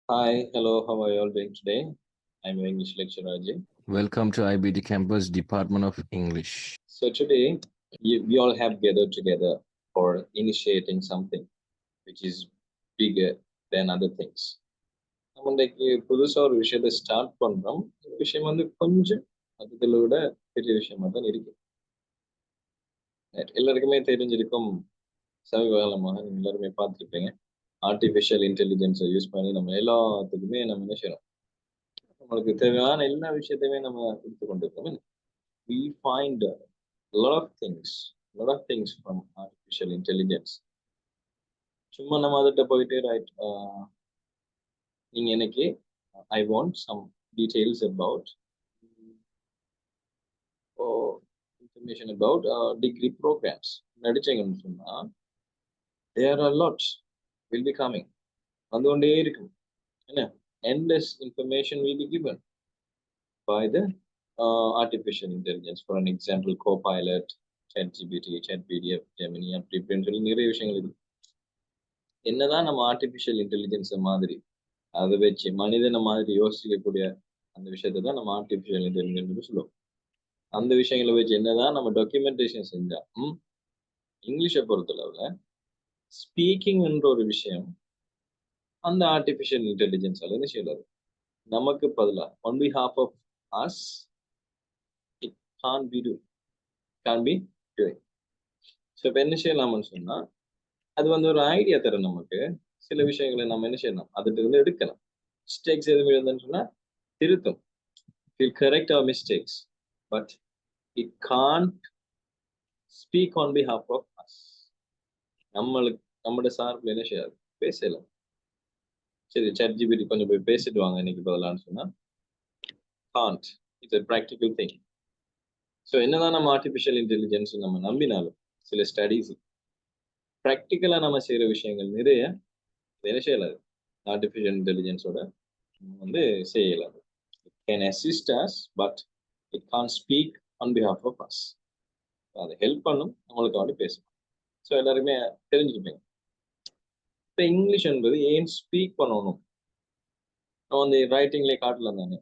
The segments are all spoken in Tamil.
Hi, hello, how are you all doing today? I'm your English lecturer Ajay. Welcome to IBD Campus Department of English. So today we all have gathered together for initiating something which is bigger than other things. நம்ம இன்னைக்கு புதுசா ஒரு விஷயத்தை ஸ்டார்ட் பண்றோம். இந்த விஷயம் கொஞ்சம் அதுல விட பெரிய விஷயமா தான் இருக்கு. எல்லாருக்குமே தெரிஞ்சிருக்கும். சமீப காலமாக நீங்க எல்லாருமே பார்த்துருப்பீங்க. ஆர்டிஃபிஷியல் இன்டெலிஜென்ஸை யூஸ் பண்ணி நம்ம எல்லாத்துக்குமே நம்ம என்ன செய்யறோம், நம்மளுக்கு தேவையான எல்லா விஷயத்தையுமே நம்ம எடுத்துக்கொண்டு இருக்கோம். We find a lot of things from artificial intelligence. சும்மா நம்ம அதுகிட்ட போயிட்டு ரைட், நீங்க எனக்கு I want some details about information about degree programs நடிச்சீங்கன்னு சொன்னா there are lots will be coming, வந்து கொண்டே இருக்கும். என்ன endless information will be given by the artificial intelligence. For an example, Copilot, ChatGPT, ChatPDF, Gemini, அப்படி இப்படின்னு சொல்லி நிறைய விஷயங்கள் இருக்கு. என்னதான் நம்ம ஆர்டிபிஷியல் இன்டெலிஜென்ஸ் மாதிரி அதை வச்சு மனிதனை மாதிரி யோசிக்கக்கூடிய அந்த விஷயத்தை தான் நம்ம ஆர்டிபிஷியல் இன்டெலிஜென்ஸ் சொல்லுவோம். அந்த விஷயங்களை வச்சு என்னதான் நம்ம டாக்குமெண்டேஷன் செஞ்சா இங்கிலீஷை பொறுத்தளவுல ஸ்பீக்கிங்ன்ற ஒரு விஷயம் அந்த ஆர்டிபிஷியல் இன்டெலிஜென்ஸால என்ன செய்யலாது, நமக்கு பதிலாக on behalf of us it can't be doing. So இப்போ என்ன செய்யலாம்னு சொன்னா அது ஒரு ஐடியா தரும் நமக்கு. சில விஷயங்களை நம்ம என்ன செய்யணும், அதுல இருந்து எடுக்கலாம். மிஸ்டேக்ஸ் எதுவும் இருந்ததுன்னு சொன்னா திருத்தும், will correct our mistakes, but it can't speak on behalf of us. நம்மளுக்கு நம்மளோட சார்பில் என்ன செய்யாது, பேசலாம். சரி, சாட் ஜிபிடி கொஞ்சம் போய் பேசிட்டு வாங்க இன்னைக்கு பதிலான்னு சொன்னா can't. It's a practical thing. So என்னதான் நம்ம ஆர்டிஃபிஷியல் இன்டெலிஜென்ஸ் நம்ம நம்பினாலும் சில ஸ்டடீஸ் ப்ராக்டிக்கலா நம்ம செய்யற விஷயங்கள் நிறைய என்ன செய்யலாது, artificial இன்டெலிஜென்ஸோட செய்யலாது. It can assist us, but it can't speak on behalf of us. அதை ஹெல்ப் பண்ணும், நம்மளுக்கு பேசணும். ஸோ எல்லாருமே தெரிஞ்சுருப்பீங்க. இப்போ இங்கிலீஷ் என்பது ஏன் ஸ்பீக் பண்ணணும், நம்ம ரைட்டிங்லேயே காட்டலாம் தானே,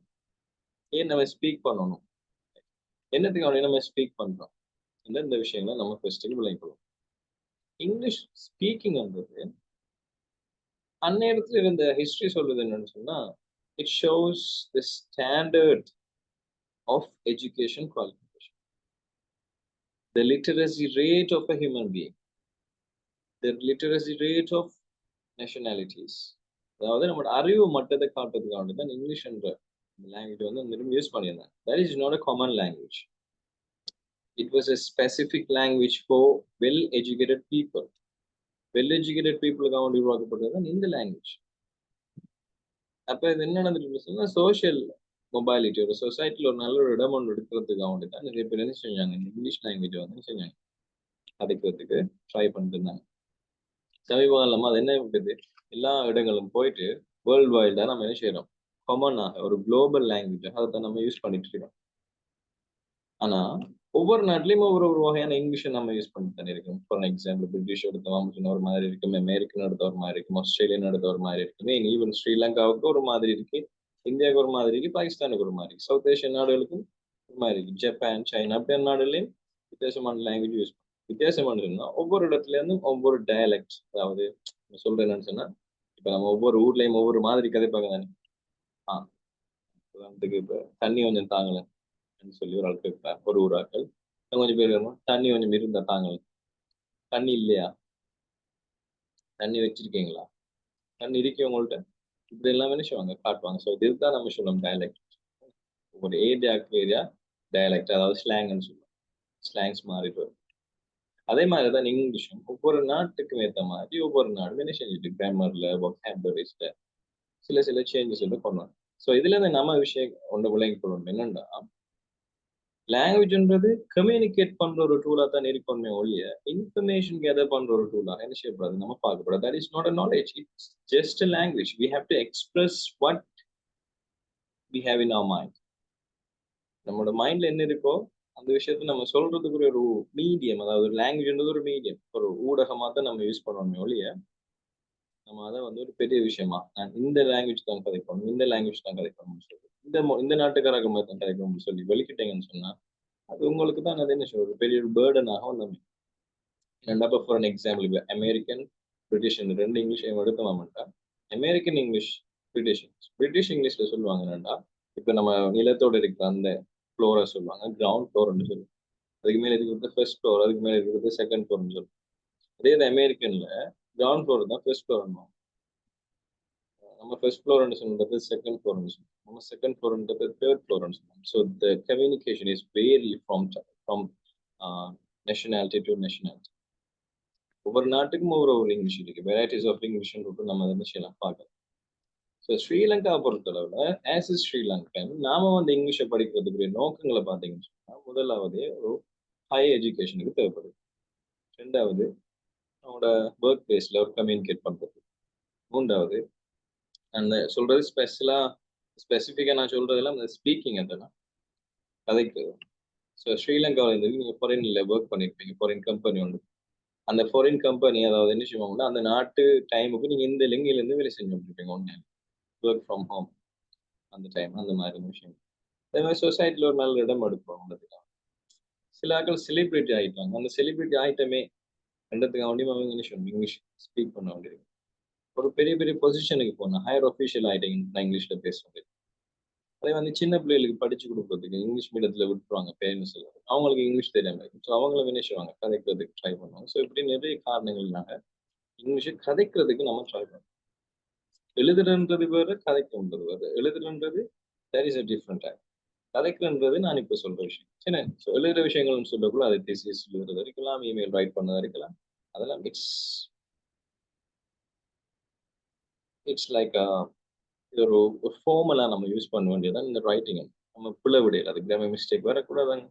ஏன் நம்ம ஸ்பீக் பண்ணணும், என்னத்துக்கு நம்ம ஸ்பீக் பண்றோம், இந்த விஷயங்களை நம்ம ஃபர்ஸ்ட்டுக்கு விளங்கிக்கணும். இங்கிலீஷ் ஸ்பீக்கிங் என்பது அந்நேரத்தில் இருந்த ஹிஸ்டரி சொல்றது என்னன்னு சொன்னா, it shows the standard of education qualification, the literacy rate of a human being, the literacy rate of nationalities. அதாவது நம்மளோட அறிவு மட்டத்தை காட்டுறதுக்காக தான் இங்கிலீஷ் என்ற லாங்குவேஜ் யூஸ் பண்ணியிருந்தாங்க. That is not a common language. It was a specific language for well-educated people. Well-educated people உருவாக்கப்பட்டது தான் இந்த லாங்குவேஜ். அப்ப இது என்ன நடந்துட்டு சொன்னா, சோசியல் மொபைலிட்டி, ஒரு சொசைட்டில ஒரு நல்ல ஒரு இடம் ஒன்று எடுக்கிறதுக்காக தான் நிறைய பேர் என்ன செஞ்சாங்க, இந்த இங்கிலீஷ் லாங்குவேஜ் செஞ்சாங்க, கதைக்கிறதுக்கு ட்ரை பண்ணிட்டு இருந்தாங்க. சமீப காலமா அது என்ன விட்டது, எல்லா இடங்களும் போயிட்டு வேர்ல்டு வைடு தான் நம்ம என்ன செய்யறோம், காமனாக ஒரு குளோபல் லாங்குவேஜ் அதை தான் நம்ம யூஸ் பண்ணிட்டு இருக்கோம். ஆனா ஒவ்வொரு நாட்டிலையும் ஒவ்வொரு வகையான இங்கிலீஷை நம்ம யூஸ் பண்ணிட்டு தானே இருக்கோம். ஃபார் எக்ஸாம்பிள், பிரிட்டிஷ் எடுத்தவங்க ஒரு மாதிரி இருக்கும், அமெரிக்கன் எடுத்த ஒரு மாதிரி இருக்கும், ஆஸ்திரேலியன் எடுத்த ஒரு மாதிரி இருக்கு, ஈவன் ஸ்ரீலங்காவுக்கு ஒரு மாதிரி இருக்கு, இந்தியாவுக்கு ஒரு மாதிரி இருக்கு, பாகிஸ்தானுக்கு ஒரு மாதிரி, சவுத் ஏஷியன் நாடுகளுக்கும் ஒரு மாதிரி இருக்கு, ஜப்பான், சைனா அப்படியான நாடுகளையும் வித்தியாசமான லாங்குவேஜ் யூஸ் பண்ணும். வித்தியாசமானதுன்னா ஒவ்வொரு இடத்துல இருந்தும் ஒவ்வொரு டயலெக்ட், அதாவது சொல்றேன் என்னன்னு சொன்னா, இப்ப நம்ம ஒவ்வொரு ஊர்லயும் ஒவ்வொரு மாதிரி கதைப்பாங்க தானே. உதாரணத்துக்கு இப்ப தண்ணி கொஞ்சம் தாங்கல சொல்லி ஒரு ஆள் கேட்பார், ஒரு ஊராக்கள். கொஞ்சம் பேர் வேணும், தண்ணி கொஞ்சம் இருந்தா தாங்கல. தண்ணி இல்லையா, தண்ணி வச்சிருக்கீங்களா, தண்ணி இருக்கே உங்கள்கிட்ட, இப்படி எல்லாம் நினைச்சுவாங்க, காட்டுவாங்க. ஸோ இதுதான் நம்ம சொல்லணும் டயலெக்ட். ஒரு ஏரியாவுக்கு ஏரியா டயலெக்ட், அதாவது ஸ்லாங்னு சொல்லுவோம். ஸ்லாங்ஸ் மாறிட்டு வரும். அதே மாதிரி தான் இங்கிலீஷும் ஒவ்வொரு நாட்டுக்கும் ஏற்ற மாதிரி ஒவ்வொரு நாடும் என்ன செஞ்சுட்டு கிராமர்ல, வொக்காபுலரிஸ்ல சில சேஞ்சஸ் கொண்டு வரும். ஸோ இதுல இருந்து நம்ம விஷயம் ஒன்று விளங்கி கொள்ளணும் என்னன்னா, லாங்குவேஜ்ன்றது கம்யூனிகேட் பண்ற ஒரு டூலா தான் இருக்கணுமே ஒழிய இன்ஃபர்மேஷன் கேதர் பண்ற ஒரு டூலா என்ன செய்யக்கூடாது, நம்ம பார்க்கக்கூடாது. That is not a knowledge, it's just a language. We have to express what we have in our mind. நம்மளோட மைண்ட்ல என்ன இருக்கோ அந்த விஷயத்த நம்ம சொல்றதுக்குரிய ஒரு மீடியம், அதாவது லாங்குவேஜ்ன்றது ஒரு மீடியம், ஒரு ஊடகமா தான் நம்ம யூஸ் பண்ணணுமே ஒழிய நம்ம அதை வந்து ஒரு பெரிய விஷயமா நான் இந்த லாங்குவேஜ் தான் கதைக்கணும், இந்த லாங்குவேஜ் தான் கதைக்கணும்னு சொல்லி இந்த நாட்டுக்காரங்க மாதிரி தான் கதைக்கணும்னு சொல்லி வெளிக்கிட்டீங்கன்னு சொன்னா அது உங்களுக்கு தான் அது என்ன சொல்றது பெரிய ஒரு பேர்டனாக வந்து ரெண்டாப்ப ஃபார் அன் எக்ஸாம்பிள் இப்போ அமெரிக்கன் பிரிட்டிஷ் இந்த ரெண்டு இங்கிலீஷையும் எடுத்தோம்னா அமெரிக்கன் இங்கிலீஷ் பிரிட்டிஷ் இங்கிலீஷ்ல சொல்லுவாங்க என்னன்னா இப்போ நம்ம நிலத்தோட இருக்கிற அந்த ஃப்ளோரை சொல்லுவாங்க கிரவுண்ட் ஃப்ளோர்னு சொல்லுவாங்க. அதுக்கு மேலே இருக்கிறது ஃபர்ஸ்ட் ஃப்ளோர், அதுக்கு மேலே இருக்கிறது செகண்ட் ஃப்ளோர்னு சொல்லுவாங்க. அதே இது அமெரிக்கன்ல கிரவுண்ட் ஃப்ளோர் தான் ஃபர்ஸ்ட் ஃப்ளோர். நம்ம ஃபர்ஸ்ட் ஃப்ளோர்னு சொல்றது செகண்ட் ஃப்ளோர்னு சொல்லுவோம். நம்ம செகண்ட் ஃப்ளோர்ன்றது தேர்ட் ஃப்ளோர்னு சொல்லுவோம். So the communication is vary from nationality to nationality. ஒவ்வொரு நாட்டுக்கும் ஒவ்வொரு இங்கிலீஷ் இருக்கு. வெரைட்டிஸ் ஆஃப் இங்கிலீஷ் நம்ம என்ன செய்யலாம் பார்க்கலாம். ஸோ ஸ்ரீலங்கா பொறுத்தளவுல ஆஸ் இஸ் ஸ்ரீலங்கன் நாம வந்து இங்கிலீஷை படிக்கிறதுக்குரிய நோக்கங்களை பார்த்தீங்கன்னு சொன்னா முதலாவது ஒரு ஹை எஜுகேஷனுக்கு தேவைப்படுது. ரெண்டாவது நம்மளோட ஒர்க் பிளேஸ்ல ஒரு கம்யூனிகேட் பண்றது. மூன்றாவது அந்த சொல்றது ஸ்பெசிஃபிக்கா நான் சொல்றதெல்லாம் இந்த ஸ்பீக்கிங் அதெல்லாம் கதைக்கு. ஸோ ஸ்ரீலங்காவில் இருந்து நீங்க ஃபாரின்ல ஒர்க் பண்ணிருப்பீங்க, ஃபாரின் கம்பெனி ஒன்று. அந்த ஃபாரின் கம்பெனி அதாவது என்ன செய்வாங்கன்னா அந்த நாட்டு டைமுக்கு நீங்க இந்த லிங்கில இருந்து வேலை செஞ்சு கொடுப்பீங்க ஒன்று ஒர்க் ஃப்ரம் ஹோம் அந்த டைம் அந்த மாதிரி விஷயம். அதே மாதிரி சொசைட்டில ஒரு நல்ல இடம் எடுப்போம். சில ஆட்கள் செலிபிரிட்டி ஆகிட்டாங்க. அந்த செலிபிரிட்டி ஆகிட்டமே ரெண்டத்துக்கு வேண்டியும் அவங்க இங்கிலீஷ் ஸ்பீக் பண்ண வேண்டியிருக்கு. ஒரு பெரிய பெரிய பொசிஷனுக்கு போனேன், ஹையர் ஒஃபிஷியல் ஆகிட்டீங்க நான் இங்கிலீஷ்ல பேசுவேன். அதே வந்து சின்ன பிள்ளைகளுக்கு படிச்சு கொடுக்கறதுக்கு இங்கிலீஷ் மீடியத்துல விட்டுருவாங்க பேரண்ட்ஸ் எல்லாம். அவங்களுக்கு இங்கிலீஷ் தெரியாம இருக்கும். ஸோ அவங்கள வினைச்சுவாங்க கதைக்கிறதுக்கு ட்ரை பண்ணுவாங்க. ஸோ இப்படி நிறைய காரணங்கள்னால இங்கிலீஷை கதைக்கிறதுக்கு நம்ம ட்ரை பண்ணுவோம். எழுதுறன்றது வேற, கதைக்கிறன்றது வேற. எழுதுறன்றது there is a different act. கதைக்கிறன்றது நான் இப்போ சொல்ற விஷயம். சரி, ஸோ எழுதுற விஷயங்கள்னு சொல்லக்குள்ள அதை தேசிஸ் எழுதுறது இருக்கலாம், இமெயில் ரைட் பண்ணதா இருக்கலாம். அதெல்லாம் இட்ஸ் லைக் இது ஒரு ஃபார்முலா நம்ம யூஸ் பண்ண வேண்டியதான் இந்த ரைட்டிங். நம்ம பிள்ளை விடையில் அது கிராமர் மிஸ்டேக் வரக்கூடாதுங்க,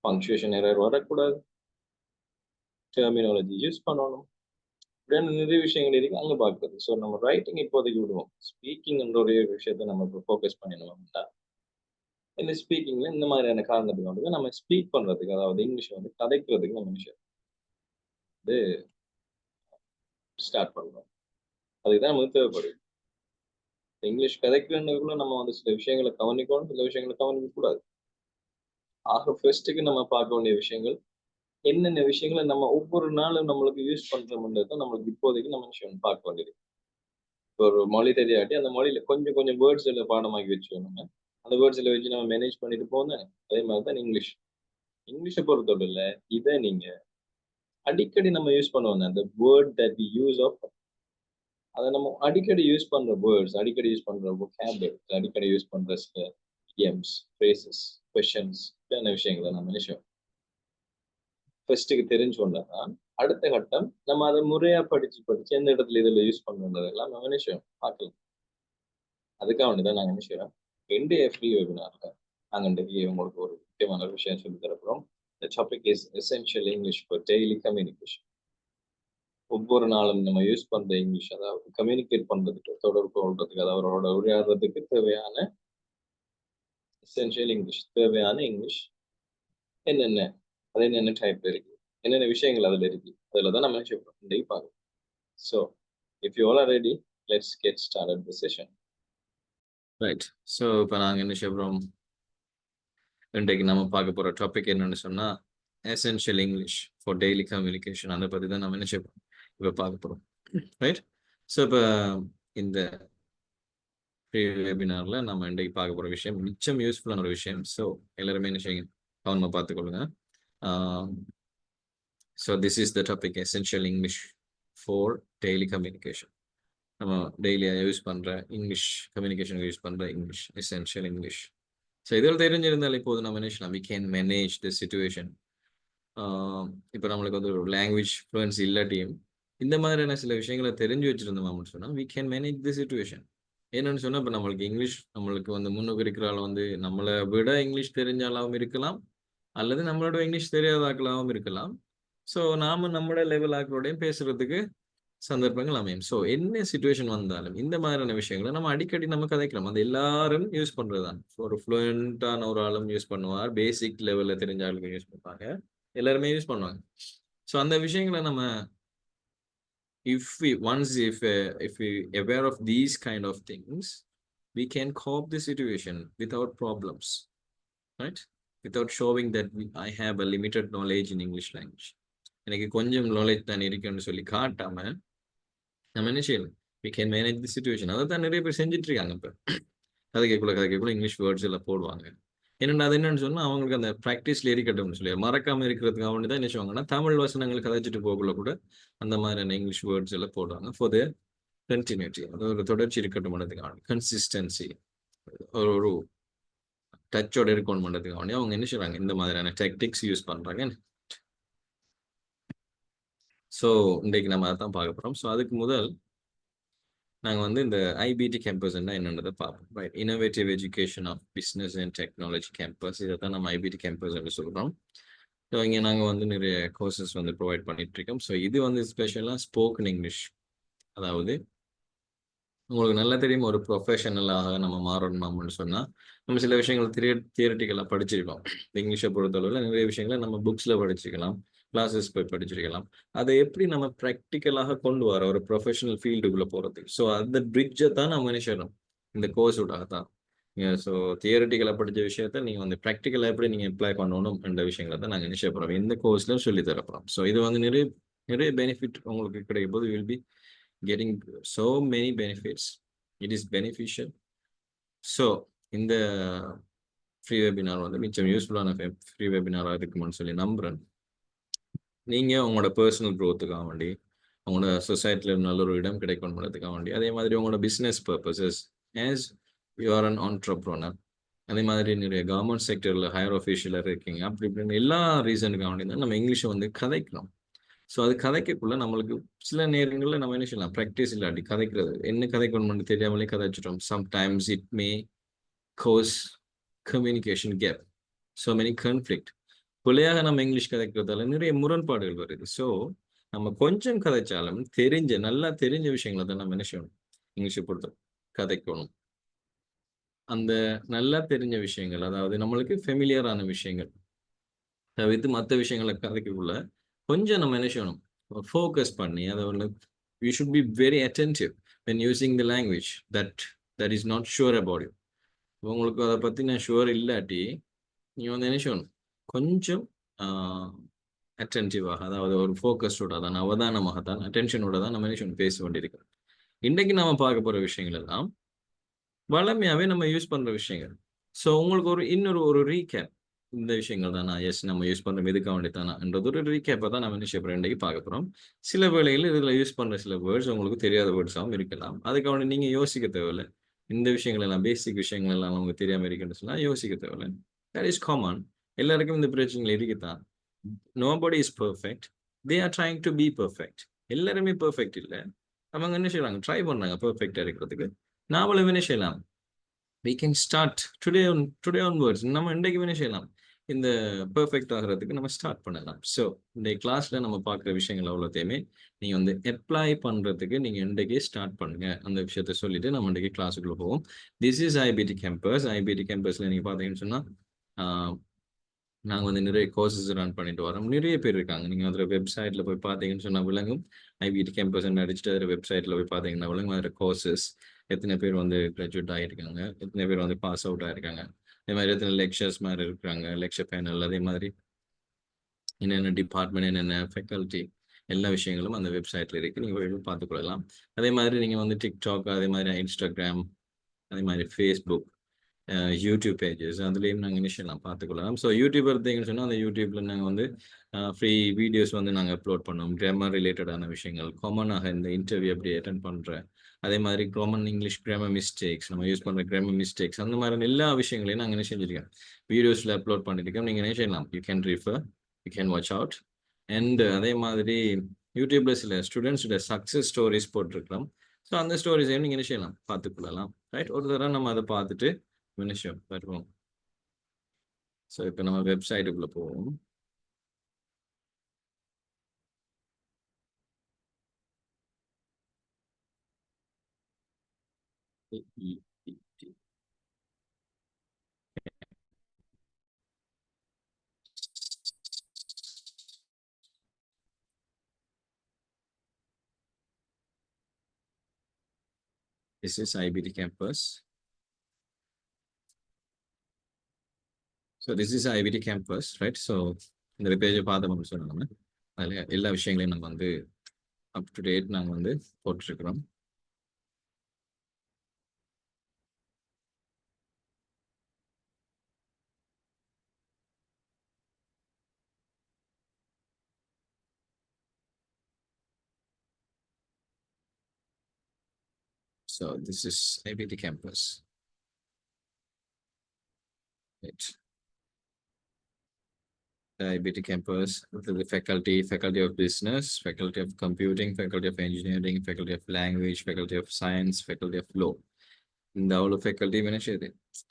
பங்க்சுவேஷன் எரர் வரக்கூடாது, டெர்மினாலஜி யூஸ் பண்ணணும். இப்படியான நிறைய விஷயங்கள் இருக்கு அங்கே பார்க்குறது. ஸோ நம்ம ரைட்டிங் இப்போதைக்கு விடுவோம். ஸ்பீக்கிங்ன்ற ஒரு விஷயத்தை நம்ம இப்போ ஃபோக்கஸ் பண்ணிடணும்னா இந்த ஸ்பீக்கிங்ல இந்த மாதிரியான காரணத்துக்கு வந்து நம்ம ஸ்பீக் பண்றதுக்கு அதாவது இங்கிலீஷ் வந்து கதைக்கிறதுக்கு நம்ம விஷயம் வந்து ஸ்டார்ட் பண்ணணும். அதுக்கு தான் நமக்கு தேவைப்படுது. இங்கிலீஷ் கதைக்கிறதுக்குள்ள நம்ம வந்து சில விஷயங்களை கவனிக்கணும், சில விஷயங்களை கவனிக்க கூடாது. ஆக ஃபர்ஸ்ட்டுக்கு நம்ம பார்க்க வேண்டிய விஷயங்கள் என்னென்ன விஷயங்களை நம்ம ஒவ்வொரு நாளும் நம்மளுக்கு யூஸ் பண்றோம்ன்றது நம்மளுக்கு இப்போதைக்கு நம்ம விஷயம் பார்க்க வேண்டியது. இப்போ ஒரு மொழி தெரியாட்டி அந்த மொழியில கொஞ்சம் கொஞ்சம் வேர்ட்ஸ் எல்லாம் பாடமாக்கி வச்சுக்கணும். அந்த வேர்ட்ஸ்ல வச்சு நம்ம மேனேஜ் பண்ணிட்டு போனேன். அதே மாதிரி தான் இங்கிலீஷ். இங்கிலீஷை பொறுத்தவரையில இதை நீங்க அடிக்கடி நம்ம யூஸ் பண்ணுவோம். அந்த word that we use of அதை நம்ம அடிக்கடி யூஸ் பண்ற வேர்ட்ஸ், அடிக்கடி யூஸ் பண்ற vocabulary, அடிக்கடி யூஸ் பண்ற சில idioms, phrases, questions விஷயங்களை நம்ம நினைச்சோம் ஃபர்ஸ்ட்டுக்கு தெரிஞ்சோன்னா தான் அடுத்த கட்டம் நம்ம அதை முறையா படிச்சு எந்த இடத்துல இதில் யூஸ் பண்ணுறதெல்லாம் நம்ம நினைச்சோம் பார்க்கலாம். அதுக்காக வேண்டி தான் நாங்கள் நினைக்கிறோம் இன்றைய ஃப்ரீ வெபினார்ல நாங்கள் இன்றைக்கு உங்களுக்கு ஒரு முக்கியமான ஒரு விஷயம் சொல்லி தரப்போம். The topic is essential English for daily communication. ஒவ்வொரு நாளும் நம்ம யூஸ் பண்ற இங்கிலீஷ் அதாவது கம்யூனிகேட் பண்றதுக்கு தொடர்பு கொள்றதுக்கு அதாவது அவரோட உரையாடுறதுக்கு தேவையான எசென்ஷியல் இங்கிலீஷ் தேவையான இங்கிலீஷ் என்னென்ன அது என்னென்ன டைப்ல இருக்கு என்னென்ன விஷயங்கள் அதுல இருக்கு அதில் தான் நம்ம நினைச்சு பார்க்கணும். So if you all are ready let's get started the session. Right. So இப்போ நாங்கள் என்ன செய்யறோம், இன்றைக்கு நம்ம பார்க்க போகிற டாபிக் என்னன்னு சொன்னால் essential English for daily communication. அதை பற்றி தான் நம்ம என்ன செய்யறோம் இப்போ பார்க்க போகிறோம். ரைட். ஸோ இப்போ இந்த ஃப்ரீ வெபினாரில் நம்ம இன்றைக்கு பார்க்க போகிற விஷயம் மிச்சம் யூஸ்ஃபுல்லான ஒரு விஷயம். ஸோ எல்லாருமே என்ன செய்யுங்க, கவனமாக பார்த்துக்கொள்ளுங்க. So this is the topic essential English for daily communication. நம்ம டெய்லியாக யூஸ் பண்ணுற இங்கிலீஷ், கம்யூனிகேஷனுக்கு யூஸ் பண்ணுற இங்கிலீஷ், எசென்ஷியல் இங்கிலீஷ். ஸோ இதில் தெரிஞ்சிருந்தால் இப்போது நம்ம என்ன we can manage the situation. இப்போ நம்மளுக்கு வந்து ஒரு லாங்குவேஜ் ஃப்ளூயன்சி இல்லாட்டியும் இந்த மாதிரியான சில விஷயங்களை தெரிஞ்சு வச்சுருந்தோம் அப்படின்னு சொன்னால் we can manage the situation. என்னன்னு சொன்னால் இப்போ நம்மளுக்கு இங்கிலீஷ் நம்மளுக்கு வந்து முன்னுக்கு இருக்கிற ஆள் வந்து நம்மளை விட இங்கிலீஷ் தெரிஞ்ச ஆளாகவும் இருக்கலாம், அல்லது நம்மளோட இங்கிலீஷ் தெரியாத ஆக்களாகவும் இருக்கலாம். ஸோ நாம் நம்மளோட லெவல் ஆக்களோடையும் பேசுறதுக்கு சந்தர்ப்பங்கள் அமையும். ஸோ என்ன சிச்சுவேஷன் வந்தாலும் இந்த மாதிரியான விஷயங்களை நம்ம அடிக்கடி நம்ம கதைக்கலாம். அது எல்லாரும் யூஸ் பண்ணுறது தான். ஒரு ஃப்ளூயண்டான ஒரு ஆளும் யூஸ் பண்ணுவார், பேசிக் லெவலில் தெரிஞ்ச ஆளுங்க யூஸ் பண்ணுவாங்க, எல்லாருமே யூஸ் பண்ணுவாங்க. ஸோ அந்த விஷயங்களை நம்ம if we aware of these kind of things, we can cope the situation without problems, right? Without showing that I have a limited knowledge in English language. எனக்கு கொஞ்சம் knowledge தான் இருக்குன்னு சொல்லி காட்டாம நம்ம என்ன செய்யலாம்? We can manage the situation. அதை தான் நிறைய பேர் செஞ்சுட்டு இருக்காங்க. இப்ப கதை கேட்கக்குள்ள இங்கிலீஷ் வேர்ட்ஸ் எல்லாம் போடுவாங்க. என்னென்ன அது என்னன்னு சொன்னா அவங்களுக்கு அந்த ப்ராக்டிஸ்ல இருக்கட்டும்னு சொல்லி மறக்காம இருக்கிறதுக்காக வேண்டி தான் என்ன செய்வாங்கன்னா தமிழ் வசனங்கள் கதைச்சிட்டு போகக்குள்ள கூட அந்த மாதிரியான இங்கிலீஷ் வேர்ட்ஸ் எல்லாம் போடுவாங்க ஃபார் த கண்டினியூட்டி. அது ஒரு தொடர்ச்சி இருக்கட்டும் பண்ணுறதுக்காக கன்சிஸ்டன்சி ஒரு டச்சோட இருக்கணும் பண்ணுறதுக்காக வேண்டி அவங்க என்ன செய்றாங்க இந்த மாதிரியான டெக்டிக்ஸ் யூஸ் பண்றாங்க. ஸோ இன்றைக்கு நம்ம அதை தான் பார்க்க போகிறோம். ஸோ அதுக்கு முதல் நாங்கள் வந்து இந்த ஐபிடி கேம்பஸ்ன்னா என்னன்றதை பார்ப்போம். Right, innovative education of business and technology campus, இதை தான் நம்ம ஐபிடி கேம்பஸ் என்று சொல்கிறோம். ஸோ இங்கே நாங்கள் வந்து நிறைய கோர்சஸ் வந்து ப்ரொவைட் பண்ணிட்டு இருக்கோம். ஸோ இது வந்து ஸ்பெஷலாக ஸ்போக்கன் இங்கிலீஷ், அதாவது உங்களுக்கு நல்லா தெரியும் ஒரு ப்ரொஃபஷனலாக நம்ம மாறணும்னு சொன்னால் நம்ம சில விஷயங்கள் தியரட்டிக்கலாக படிச்சிருக்கோம். இங்கிலீஷை பொறுத்தளவில் நிறைய விஷயங்களை நம்ம புக்ஸில் படிச்சிருக்கலாம், கிளாஸஸ் போய் படிச்சிருக்கலாம். அதை எப்படி நம்ம ப்ராக்டிக்கலாக கொண்டு வர ஒரு ப்ரொஃபஷனல் ஃபீல்டுக்குள்ளே போகிறதுக்கு, ஸோ அந்த பிரிட்ஜை தான் நம்ம என்ன செய்யணும் இந்த கோர்ஸோட தான். ஸோ தியரட்டிக்கலாக படித்த விஷயத்த நீங்கள் வந்து ப்ராக்டிக்கலாக எப்படி நீங்கள் அப்ளை பண்ணணும் என்ற விஷயங்களை தான் நாங்கள் என்ன செய்ய போகிறோம் இந்த கோர்ஸில் சொல்லி தரப்போகிறோம். ஸோ இது வந்து நிறைய நிறைய பெனிஃபிட் உங்களுக்கு கிடைக்கும் போது will be getting so many benefits. It is beneficial. So இந்த ஃப்ரீ வெபினார் வந்து மிச்சம் யூஸ்ஃபுல்லான ஃப்ரீ வெபினாராக இருக்குமான்னு சொல்லி நம்புகிறேன். நீங்கள் உங்களோட பர்சனல் க்ரோத்துக்காக வேண்டி, உங்களோட சொசைட்டியில் நல்ல ஒரு இடம் கிடைக்கணுன்றதுக்காக வேண்டி, அதே மாதிரி உங்களோட business purposes as you are an entrepreneur, அதே மாதிரி நிறைய கவர்மெண்ட் செக்டரில் ஹையர் ஆஃபீஷியலாக இருக்கீங்க, அப்படி இப்படின்னு எல்லா ரீசனுக்காக வேண்டி தான் நம்ம இங்கிலீஷை வந்து கதைக்கிறோம். ஸோ அது கதைக்கக்குள்ள நம்மளுக்கு சில நேரங்களில் நம்ம என்ன செய்யலாம், ப்ராக்டிஸ் இல்லாட்டி கதைக்கிறது என்ன கதைக்கணும்னு தெரியாமலே கதைச்சிட்டோம். Sometimes it may goes communication gap, so many conflict. பிள்ளையாக நம்ம இங்கிலீஷ் கதைக்கிறதால நிறைய முரண்பாடுகள் வருது. ஸோ நம்ம கொஞ்சம் கதைச்சாலும் நல்லா தெரிஞ்ச விஷயங்களை தான் நம்ம என்ன செய்யணும் இங்கிலீஷை பொறுத்த கதைக்கணும். அந்த நல்லா தெரிஞ்ச விஷயங்கள், அதாவது நம்மளுக்கு ஃபெமிலியரான விஷயங்கள் தவிர்த்து மற்ற விஷயங்களை கதைக்கக்குள்ள கொஞ்சம் நம்ம என்ன செய்யணும் ஃபோக்கஸ் பண்ணி அதை ஒன்று you should be very attentive when using the language that is not sure about you. உங்களுக்கு அதை பற்றி நான் ஷுவர் இல்லாட்டி நீங்கள் வந்து என்ன செய்யணும் கொஞ்சம் அட்டென்டிவாக, அதாவது ஒரு ஃபோக்கஸோட தான் அவதானமாக தான் அட்டென்ஷனோட தான் நம்ம என்ன செய்யணும் பேச வேண்டியிருக்கோம். இன்றைக்கு நம்ம பார்க்க போகிற விஷயங்கள் எல்லாம் வளமையாகவே நம்ம யூஸ் பண்ணுற விஷயங்கள். ஸோ உங்களுக்கு இன்னொரு ரீகேப், இந்த விஷயங்கள் தான் நான் நம்ம யூஸ் பண்ணுறோம் எதுக்காக வேண்டியதானான்றது ஒரு ரீகேப்பை தான் நம்ம என்ன இன்றைக்கு பார்க்க போகிறோம். சில வேளையில் இதில் யூஸ் பண்ணுற சில வேர்ட்ஸ் உங்களுக்கு தெரியாத வேர்ட்ஸாகவும் இருக்கலாம். அதுக்காக வேண்டி நீங்கள் யோசிக்க தேவையில்லை. இந்த விஷயங்கள் எல்லாம் பேசிக் விஷயங்கள் எல்லாம் உங்களுக்கு தெரியாமல் இருக்குன்னு சொன்னால் யோசிக்க தேவையில்லை. That is common. எல்லாருக்கும் இந்த பிரச்சனைகள் இருக்குதான். Nobody is perfect, they are trying to be perfect. எல்லாருமே பர்ஃபெக்ட் இல்லை, அவங்க என்ன செய்யறாங்க ட்ரை பண்ணுறாங்க பர்ஃபெக்டாக இருக்கிறதுக்கு. நாமளும் என்ன செய்யலாம், we can start today onwards. நம்ம இன்றைக்கு என்ன செய்யலாம் இந்த பெர்ஃபெக்ட் ஆகிறதுக்கு நம்ம ஸ்டார்ட் பண்ணலாம். ஸோ இந்த கிளாஸில் நம்ம பார்க்குற விஷயங்கள் அவ்வளோத்தையுமே நீங்கள் வந்து அப்ளை பண்ணுறதுக்கு நீங்கள் இன்றைக்கே ஸ்டார்ட் பண்ணுங்க. அந்த விஷயத்த சொல்லிட்டு நம்ம இன்றைக்கி கிளாஸுக்குள்ளே போவோம். This is IBT campus. IBT கேம்பஸில் நீங்கள் பார்த்தீங்கன்னு சொன்னால் நாங்கள் வந்து நிறைய கோர்சஸ் ரன் பண்ணிட்டு வரோம். நிறைய பேர் இருக்காங்க. நீங்கள் அதில் வெப்சைட்டில் போய் பார்த்தீங்கன்னு சொன்னால் விளங்கும். ஐபிடி கேம்பஸ் அடிச்சுட்டு அதில் வெப்சைட்டில் போய் பார்த்தீங்கன்னா விளங்கும் அதில் கோர்சஸ் எத்தனை பேர் வந்து கிராஜுவேட் ஆகியிருக்காங்க, எத்தனை பேர் வந்து பாஸ் அவுட் ஆகிருக்காங்க, அதே மாதிரி எத்தனை லெக்சர்ஸ் மாதிரி இருக்கிறாங்க, லெக்சர் பேனல், அதே மாதிரி என்னென்ன டிபார்ட்மெண்ட், என்னென்ன ஃபேக்கல்ட்டி, எல்லா விஷயங்களும் அந்த வெப்சைட்டில் இருக்குது. நீங்கள் போய் பார்த்துக்கொள்ளலாம். அதே மாதிரி நீங்கள் வந்து டிக்டாக், அதே மாதிரி இன்ஸ்டாகிராம், அதே மாதிரி ஃபேஸ்புக், யூடியூப் பேஜஸ் அதுலேயும் நாங்கள் இனிஷியலாம் பார்த்துக்கொள்ளலாம். ஸோ யூடியூப் எடுத்தீங்கன்னு சொன்னால் அந்த யூடியூப்பில் நாங்கள் வந்து ஃப்ரீ வீடியோஸ் வந்து நாங்கள் அப்லோட் பண்ணுவோம். கிராமர் ரிலேட்டடான விஷயங்கள், காமனாக இந்த இன்டர்வியூ எப்படி அட்டென்ட் பண்ணுறேன், அதே மாதிரி காமன் இங்கிலீஷ் கிராமர் மிஸ்டேக்ஸ், நம்ம யூஸ் பண்ணுற கிராமர் மிஸ்டேக்ஸ், அந்த மாதிரி எல்லா விஷயங்களையும் நாங்கள் என்ன செஞ்சுருக்கோம் வீடியோஸில் அப்லோட் பண்ணியிருக்கோம். நீங்கள் என்ன செய்யலாம், you can refer, you can watch out. And அதே மாதிரி யூடியூப்பில் சில ஸ்டூடெண்ட்ஸோட சக்ஸஸ் ஸ்டோரிஸ் போட்டிருக்கலாம். ஸோ அந்த ஸ்டோரிஸையும் நீங்கள் என்ன செய்யலாம் பார்த்துக்கொள்ளலாம். ரைட், ஒரு தடவை நம்ம அதை பார்த்துட்டு விஷயம் வருவோம். ஸோ இப்போ நம்ம வெப்சைட்டுக்குள்ள போவோம். This is IBT campus. So this is IBT campus, right? So இந்த பேஜை பார்த்தோம்னு சொன்னாங்க அதில் எல்லா விஷயங்களையும் நம்ம வந்து அப் டு டேட் நாங்கள் வந்து போட்டிருக்கிறோம். So this is IBT campus. Right. The IBT campus, the faculty of business, faculty of computing, faculty of engineering, faculty of language, faculty of science, faculty of law. இந்த அவ்வளோ ஃபேக்கல்ட்டி வேணும்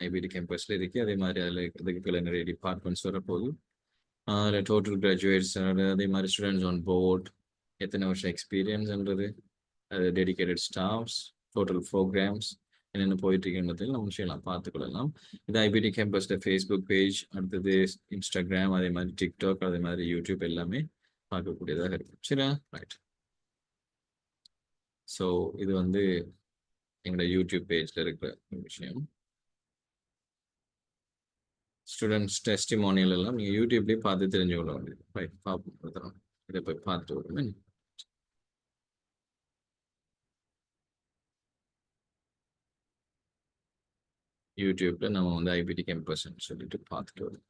ஐபிடி கேம்பஸில் இருக்குது. அதே மாதிரி அதில் இதுக்கு நிறைய டிபார்ட்மெண்ட்ஸ் வரப்போகுது. அதில் டோட்டல் கிராஜுவேட்ஸ், அதே மாதிரி ஸ்டூடெண்ட்ஸ் ஆன் போர்ட், எத்தனை வருஷம் எக்ஸ்பீரியன்ஸ்ன்றது, அது டெடிக்கேட்டட் ஸ்டாஃப்ஸ், டோட்டல் ப்ரோக்ராம்ஸ் என்னென்ன போயிட்டு இருக்குன்றதையும் நம்ம விஷயம்லாம் பார்த்துக்கொள்ளலாம். இது ஐபிடி கேம்பஸோட ஃபேஸ்புக் பேஜ், அடுத்தது இன்ஸ்டாகிராம், அதே மாதிரி டிக்டாக், அதே மாதிரி யூடியூப் எல்லாமே பார்க்கக்கூடியதாக இருக்கும். சரியா? ரைட். ஸோ இது வந்து எங்களோட யூடியூப் பேஜில் இருக்கிற விஷயம். ஸ்டூடெண்ட்ஸ் டெஸ்டிமோனியல் எல்லாம் நீங்கள் யூடியூப்லேயே பார்த்து தெரிஞ்சு கொள்ள வேண்டியது. ரைட், பார்ப்போம். இதை போய் பார்த்துட்டு வருமே. யூடியூப்ல நம்ம வந்து ஐபிடி கேம்பஸ்ன்னு சொல்லிட்டு பார்த்துட்டு வரோம்.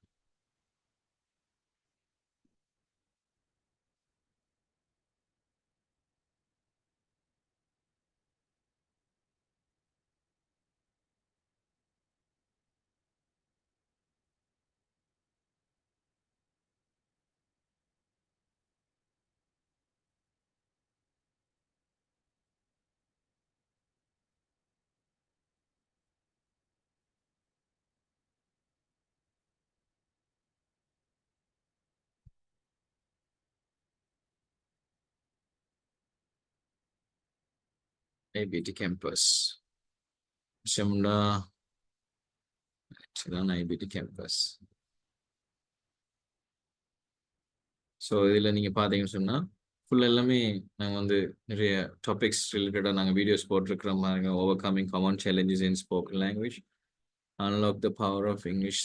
ஐபிடி கேம்பஸ் விஷயம்னா இதுதான் ஐபிடி கேம்பஸ். ஸோ இதில் நீங்கள் பார்த்தீங்கன்னு சொன்னால் ஃபுல் எல்லாமே நாங்கள் வந்து நிறைய டாபிக்ஸ் ரிலேட்டடாக நாங்கள் வீடியோஸ் போட்டிருக்கிற மாதிரி, overcoming common challenges in spoken language, unlock the power of English,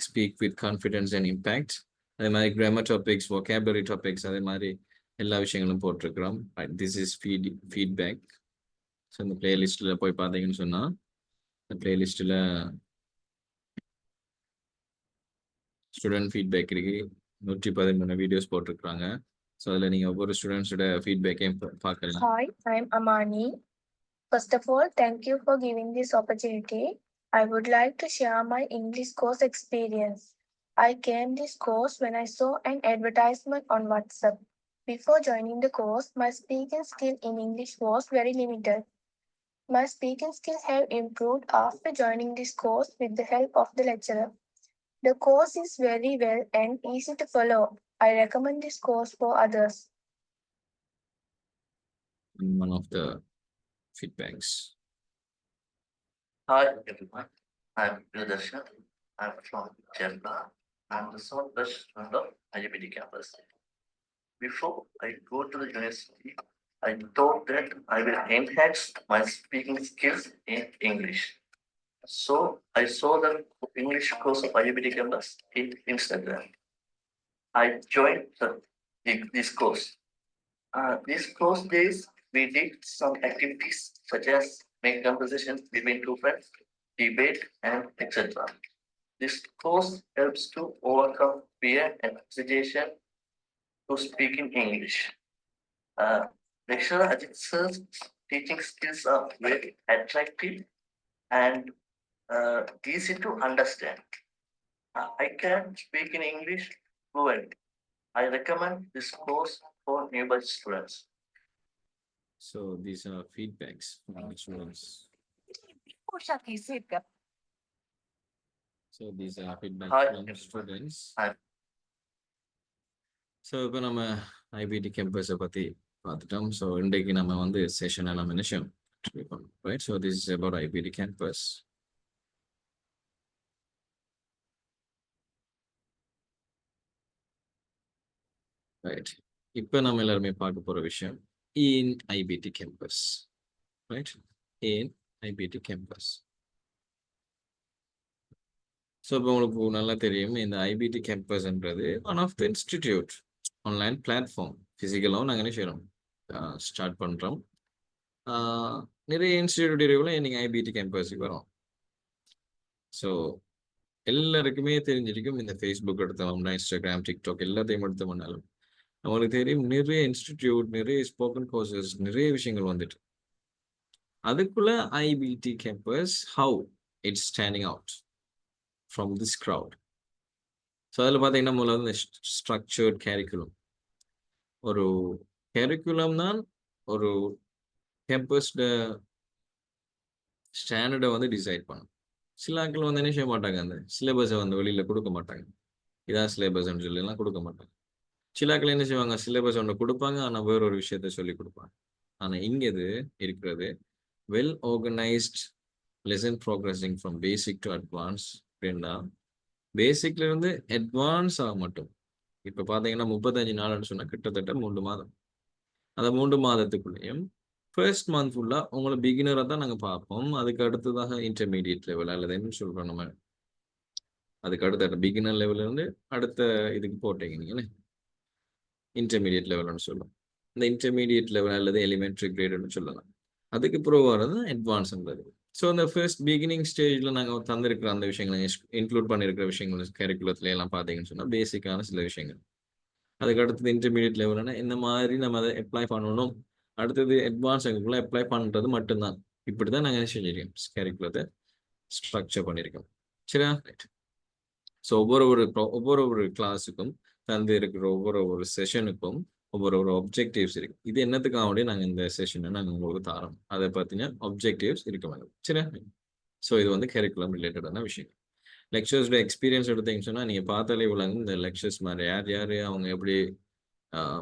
speak with confidence and impact, அதே மாதிரி கிராமர் டாபிக்ஸ், வொக்காபுலரி டாபிக்ஸ், அதே மாதிரி எல்லா விஷயங்களும் போட்டிருக்கிறோம். This is feedback. ஸோ இந்த பிளேலிஸ்ட்டில் போய் பார்த்தீங்கன்னு சொன்னால் இந்த பிளேலிஸ்ட்டில் ஸ்டூடெண்ட் ஃபீட்பேக் இருக்கு. 113 வீடியோஸ் போட்டிருக்காங்க. ஸோ அதில் நீங்கள் ஒவ்வொரு ஸ்டூடெண்ட்ஸோட ஃபீட்பேக்கையும் பார்க்கலாம். Hi, I'm Amani. First of all, thank you for giving this opportunity. I would like to share my English course experience. I came this course when I saw an advertisement on WhatsApp. Before joining the course, my speaking skill in English was very limited. My speaking skills have improved after joining this course with the help of the lecturer. The course is very well and easy to follow. I recommend this course for others. One of the feedbacks. Hi everyone, I'm Priyadarshan. I'm from Kerala. I'm the southwest student of IBT campus. Before I go to the university, I thought that I will enhance my speaking skills in English. So I saw the English course of IBT campus in Instagram. I joined this course. This course days, we did some activities such as make conversations between two friends, debate, and etc. This course helps to overcome fear and hesitation to speak in English. Lecturer Ajit Sir's teaching skills are very attractive and easy to understand. I can speak in English fluent. I recommend this course for newbie students. So these are feedbacks from the students. So these are feedbacks Hi, from the everyone. students. Hi. So இப்போ நம்ம ஐபிடி கேம்பஸை பற்றி பார்த்துட்டோம். ஸோ இன்றைக்கு நம்ம வந்து செஷனை நம்ம நினைச்சோம். Right, so this is about IBT campus. Right. இப்போ நம்ம எல்லாருமே பார்க்க போற விஷயம் in IBT campus. Right. in IBT campus. So இப்போ உங்களுக்கு நல்லா தெரியும் இந்த ஐபிடி கேம்பஸ்ன்றது one of the institute online platform. ஃபிசிக்கலாகவும் நாங்கள் என்ன செய்கிறோம், ஸ்டார்ட் பண்ணுறோம். நிறைய இன்ஸ்டிடியூட் இடையில நீங்கள் ஐபிடி கேம்பஸுக்கு வரோம். ஸோ எல்லாருக்குமே தெரிஞ்சிருக்கும் இந்த ஃபேஸ்புக் எடுத்தோம்னா, இன்ஸ்டாகிராம், டிக்டாக் எல்லாத்தையும் எடுத்தோம்னாலும் நம்மளுக்கு தெரியும் நிறைய இன்ஸ்டிடியூட், நிறைய ஸ்போக்கன் கோர்சஸ், நிறைய விஷயங்கள் வந்துட்டு. அதுக்குள்ள IPT campus how it's standing out from this crowd. So அதில் பார்த்தீங்கன்னா முதல்ல வந்து ஸ்ட்ரக்சர்ட் கேரிக்குலம். ஒரு கேரிக்குலம் தான் ஒரு கேம்பஸோட ஸ்டாண்டர்டை வந்து டிசைட் பண்ணும். சில ஆட்கள் வந்து என்ன செய்ய மாட்டாங்க, அந்த சிலபஸை வந்து வெளியில் கொடுக்க மாட்டாங்க. இதான் சிலபஸ்ன்னு சொல்லிலாம் கொடுக்க மாட்டாங்க. சில ஆட்கள் என்ன செய்வாங்க, சிலபஸ் ஒன்று கொடுப்பாங்க, ஆனால் வேற ஒரு விஷயத்த சொல்லி கொடுப்பாங்க. ஆனால் இங்கே இது இருக்கிறது well organised lesson progressing from basic to advance. அப்படின்னா பேசிக்ல இருந்து அட்வான்ஸ் ஆக மட்டும். இப்போ பார்த்தீங்கன்னா 35 நாள்னு சொன்னால் கிட்டத்தட்ட 3 மாதம். அந்த 3 மாதத்துக்குள்ளேயும் ஃபர்ஸ்ட் மந்த் ஃபுல்லாக உங்களை பிகினராக தான் நாங்கள் பார்ப்போம். அதுக்கு அடுத்ததாக இன்டர்மீடியட் லெவல் அல்லது என்ன சொல்கிறோம் நம்ம, அதுக்கு அடுத்த பிகினர் லெவல்லேருந்து அடுத்த இதுக்கு போட்டீங்க நீங்கள் இன்டர்மீடியட் லெவல்னு சொல்லலாம். இந்த இன்டர்மீடியட் லெவல் அல்லது எலிமெண்ட்ரி கிரேடுன்னு சொல்லலாம். அதுக்கு ப்ரூவ் ஆகிறது அட்வான்ஸ்ன்றது. ஸோ அந்த ஃபர்ஸ்ட் பிகினிங் ஸ்டேஜில் நாங்கள் தந்திருக்கிற அந்த விஷயங்களை இன்க்ளூட் பண்ணியிருக்கிற விஷயங்கள் கரிக்குலத்துல எல்லாம் பார்த்தீங்கன்னு சொன்னால் பேசிக்கான சில விஷயங்கள். அதுக்கு அடுத்தது இன்டர்மீடியட் லெவல்னா இந்த மாதிரி நம்ம அதை அப்ளை பண்ணணும். அடுத்தது அட்வான்ஸ் எங்களுக்குள்ள அப்ளை பண்ணுறது மட்டும்தான். இப்படி தான் நாங்கள் செஞ்சிருக்கோம், கரிக்குலத்தை ஸ்ட்ரக்சர் பண்ணியிருக்கோம். சரியா? ரைட். ஸோ ஒவ்வொரு கிளாஸுக்கும் தந்து இருக்கிற ஒவ்வொரு செஷனுக்கும் ஒவ்வொரு ஆப்ஜெக்டிவ்ஸ் இருக்கு. இது என்னத்துக்காக நாங்கள் இந்த செஷனை நாங்கள் உங்களுக்கு தரோம். அதை பார்த்தீங்கன்னா ஆப்ஜெக்டிவ்ஸ் இருக்க வேண்டும். சரியா? ஸோ இது வந்து கரிக்குலம் ரிலேட்டடான விஷயம். லெக்சர்ஸோட எக்ஸ்பீரியன்ஸ் எடுத்தீங்கன்னு சொன்னால் நீங்கள் பார்த்தாலே விளங்கும் இந்த லெக்சர்ஸ் மாதிரி யார் அவங்க எப்படி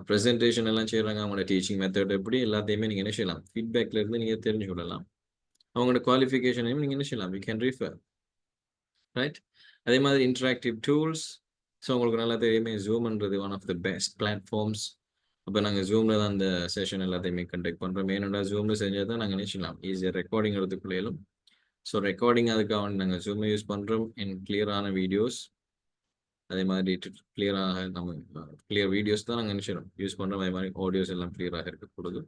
ப்ரெசன்டேஷன் எல்லாம் செய்கிறாங்க, அவங்களோட டீச்சிங் மெத்தட் எப்படி எல்லாத்தையுமே நீங்கள் என்ன செய்யலாம், ஃபீட்பேக்ல இருந்து நீங்கள் தெரிஞ்சு கொள்ளலாம். அவங்களோட குவாலிஃபிகேஷனையும் நீங்கள் என்ன செய்யலாம், வி கேன் ரீஃபர். ரைட். அதே மாதிரி இன்டராக்டிவ் டூல்ஸ். ஸோ உங்களுக்கு நல்லா தெரியுமே ஜூம்ன்றது one of the best platforms. அப்போ நாங்கள் ஜூமில் தான் அந்த செஷன் எல்லாத்தையுமே கண்டக்ட் பண்ணுறோம். மெயினாக ஜூமில் செஞ்சால் தான் நாங்கள் நினைச்சிடலாம் ஈஸியாக ரெக்கார்டிங் எடுத்துக்குள்ளேயும். ஸோ ரெக்கார்டிங் அதுக்காக நாங்கள் ஜூமை யூஸ் பண்ணுறோம். இன் கிளியரான வீடியோஸ், அதே மாதிரி கிளியராக நம்ம கிளியர் வீடியோஸ் தான் நாங்கள் நினைச்சிடும் யூஸ் பண்ணுறோம். அதே மாதிரி ஆடியோஸ் எல்லாம் கிளியராக இருக்கக்கூடாது.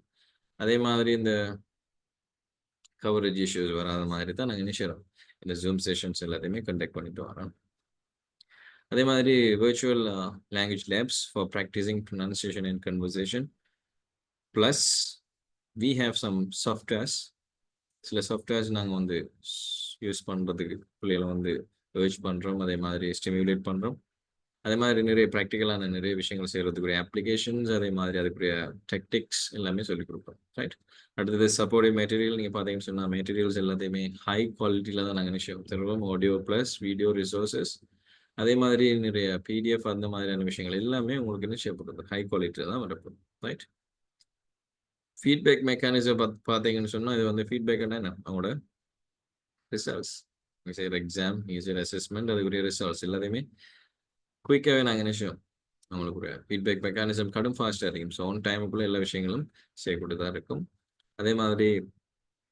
அதே மாதிரி இந்த கவரேஜ் இஷ்யூஸ் வராத மாதிரி தான் நாங்கள் நினைச்சிடும் இந்த ஜூம் செஷன்ஸ் எல்லாத்தையுமே கண்டக்ட் பண்ணிட்டு வரோம். அதே மாதிரி virtual language labs for practicing pronunciation and conversation. Plus, we have some softwares. சில சாஃப்ட்வேர்ஸ் நாங்கள் வந்து யூஸ் பண்ணுறதுக்கு பிள்ளைகளை வந்து ஏர்ஜ் பண்ணுறோம். அதே மாதிரி ஸ்டிமுலேட் பண்ணுறோம். அதே மாதிரி நிறைய ப்ராக்டிக்கலான நிறைய விஷயங்கள் செய்கிறதுக்குரிய அப்ளிகேஷன்ஸ், அதே மாதிரி அதுக்குரிய டெக்டிக்ஸ் எல்லாமே சொல்லிக் கொடுப்போம். ரைட். அடுத்தது சப்போர்ட்டிவ் மெட்டீரியல். நீங்கள் பார்த்தீங்கன்னு சொன்னால் மெட்டீரியல்ஸ் எல்லாத்தையுமே ஹை குவாலிட்டியில் தான் நாங்கள் விஷயம் தருவோம். ஆடியோ ப்ளஸ் வீடியோ ரிசோர்ஸஸ், அதே மாதிரி நிறைய பிடிஎஃப் அந்த மாதிரியான விஷயங்கள் எல்லாமே உங்களுக்கு என்ன செய்யப்படுறது ஹை குவாலிட்டியில் தான் வரப்படும். ரைட். ஃபீட்பேக் மெக்கானிசம் பார்த்தீங்கன்னு சொன்னால் இது வந்து ஃபீட்பேக் என்ன, அவங்களோட ரிசல்ட்ஸ். நீங்கள் செய்கிற எக்ஸாம், நீங்கள் செய்கிற அசஸ்மெண்ட், அதுக்குரிய ரிசல்ட்ஸ் எல்லாத்தையுமே குயிக்காகவே நாங்கள் என்ன செய்வோம் அவங்களுக்குரிய ஃபீட்பேக் மெக்கானிசம் கடும் ஃபாஸ்ட்டாக இருக்கும். ஸோ ஆன் டைமுக்குள்ளே எல்லா விஷயங்களும் செய்யக்கூடியதாக இருக்கும். அதே மாதிரி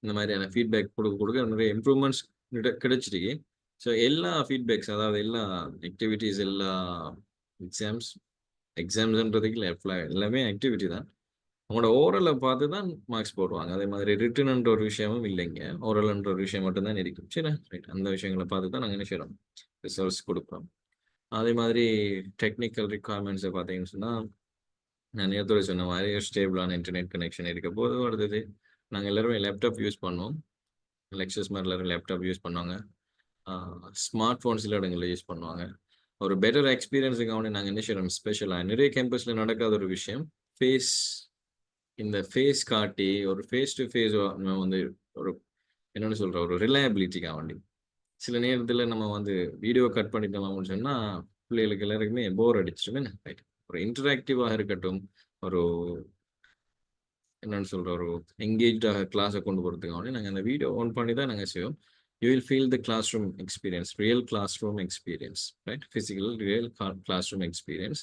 இந்த மாதிரியான ஃபீட்பேக் கொடுக்க நிறைய இம்ப்ரூவ்மெண்ட்ஸ் கிடைச்சிருக்கு. ஸோ எல்லா ஃபீட்பேக்ஸ், அதாவது எல்லா ஆக்டிவிட்டீஸ், எல்லா எக்ஸாம்ஸ்ன்றதுக்கு எல்லாமே ஆக்டிவிட்டி தான். அவங்களோட ஓரலை பார்த்து தான் மார்க்ஸ் போடுவாங்க. அதே மாதிரி ரிட்டன்ன்ற ஒரு விஷயமும் இல்லைங்க, ஓரல்ன்ற ஒரு விஷயம் மட்டும்தான் இருக்கும். சரி, ரைட். அந்த விஷயங்களை பார்த்து தான் நாங்கள் என்ன செய்கிறோம், ரிசல்ட்ஸ் கொடுப்போம். அதே மாதிரி டெக்னிக்கல் ரிக்வயர்மெண்ட்ஸை பார்த்தீங்கன்னு சொன்னால் நான் நேரத்தோட சொன்ன மாதிரி ஸ்டேபிளான இன்டர்நெட் கனெக்ஷன் இருக்க போது அடுத்தது நாங்கள் எல்லாருமே லேப்டாப் யூஸ் பண்ணுவோம். லெக்சர்ஸ் மாதிரி எல்லாரும் லேப்டாப் யூஸ் பண்ணுவாங்க. ஸ்மார்ட் ஃபோன் சில இடங்களில் யூஸ் பண்ணுவாங்க. ஒரு பெட்டர் எக்ஸ்பீரியன்ஸுக்காக நாங்கள் என்ன செய்கிறோம், ஸ்பெஷலாக நிறைய கேம்பஸில் நடக்காத ஒரு விஷயம் இந்த ஃபேஸ் காட்டி ஒரு ஃபேஸ் டு ஃபேஸ் நம்ம வந்து ஒரு என்னென்னு சொல்கிற ஒரு ரிலையபிலிட்டிக்காக வேண்டி சில நேரத்தில் நம்ம வந்து வீடியோ கட் பண்ணிட்டோம்னு சொன்னால் பிள்ளைகளுக்கு எல்லாருக்குமே போர் அடிச்சிட்டுமே. ரைட். ஒரு இன்டராக்டிவாக இருக்கட்டும், ஒரு என்னென்னு சொல்கிற ஒரு எங்கேஜாக கிளாஸை கொண்டு போகிறதுக்காக நாங்கள் அந்த வீடியோ ஆன் பண்ணி தான் நாங்கள் செய்வோம். You will feel the classroom experience, real classroom experience, right? Physical, real classroom experience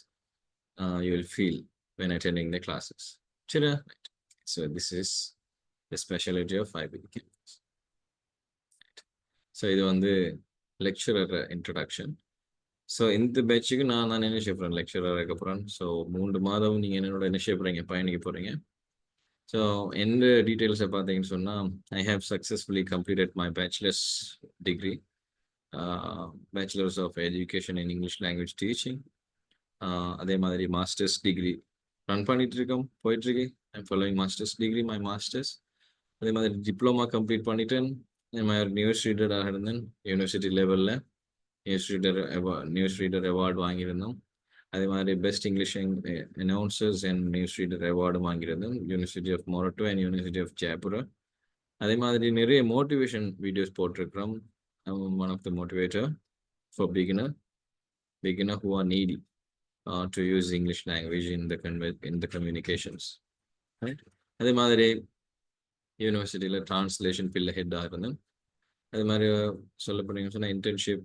you will feel when attending the classes. Right. So this is the specialty of IBT campus. So இது வந்து லெக்சரர் இன்ட்ரடக்ஷன். ஸோ இந்த பேட்சுக்கு நான் என்ன செய்ய போகிறேன், லெக்சரர் இருக்க போகிறேன். ஸோ 3 மாதம் நீங்கள் என்னோட என்ன செய்ய போகிறீங்க, பயணிக்க போகிறீங்க. ஸோ எந்த டீட்டெயில்ஸை பார்த்தீங்கன்னு சொன்னால், I have successfully completed my bachelors degree, bachelors of education in English language teaching. அதே மாதிரி மாஸ்டர்ஸ் டிகிரி ரன் பண்ணிட்டு இருக்கோம், போயிட்டுருக்கு. I'm following masters degree, my masters. அதே மாதிரி டிப்ளமா கம்ப்ளீட் பண்ணிட்டேன். நியூஸ் ரீடராக இருந்தேன், யூனிவர்சிட்டி லெவலில் நியூஸ் ரீடர் அவார்டு வாங்கியிருந்தோம். அதே மாதிரி best English announcers and news reader அவார்டும் வாங்கியிருந்தோம், university of Moratuwa and university of Jaipur. அதே மாதிரி நிறைய மோட்டிவேஷன் வீடியோஸ் போட்டிருக்கிறோம். One of the motivator for beginner who are needy to use English language in the communications, right? அதே மாதிரி யூனிவர்சிட்டியில் டிரான்ஸ்லேஷன் ஃபீல்டில் ஹெட்டாக இருந்தேன். அது மாதிரி சொல்ல போனீங்கன்னு சொன்னால் இன்டர்ன்ஷிப்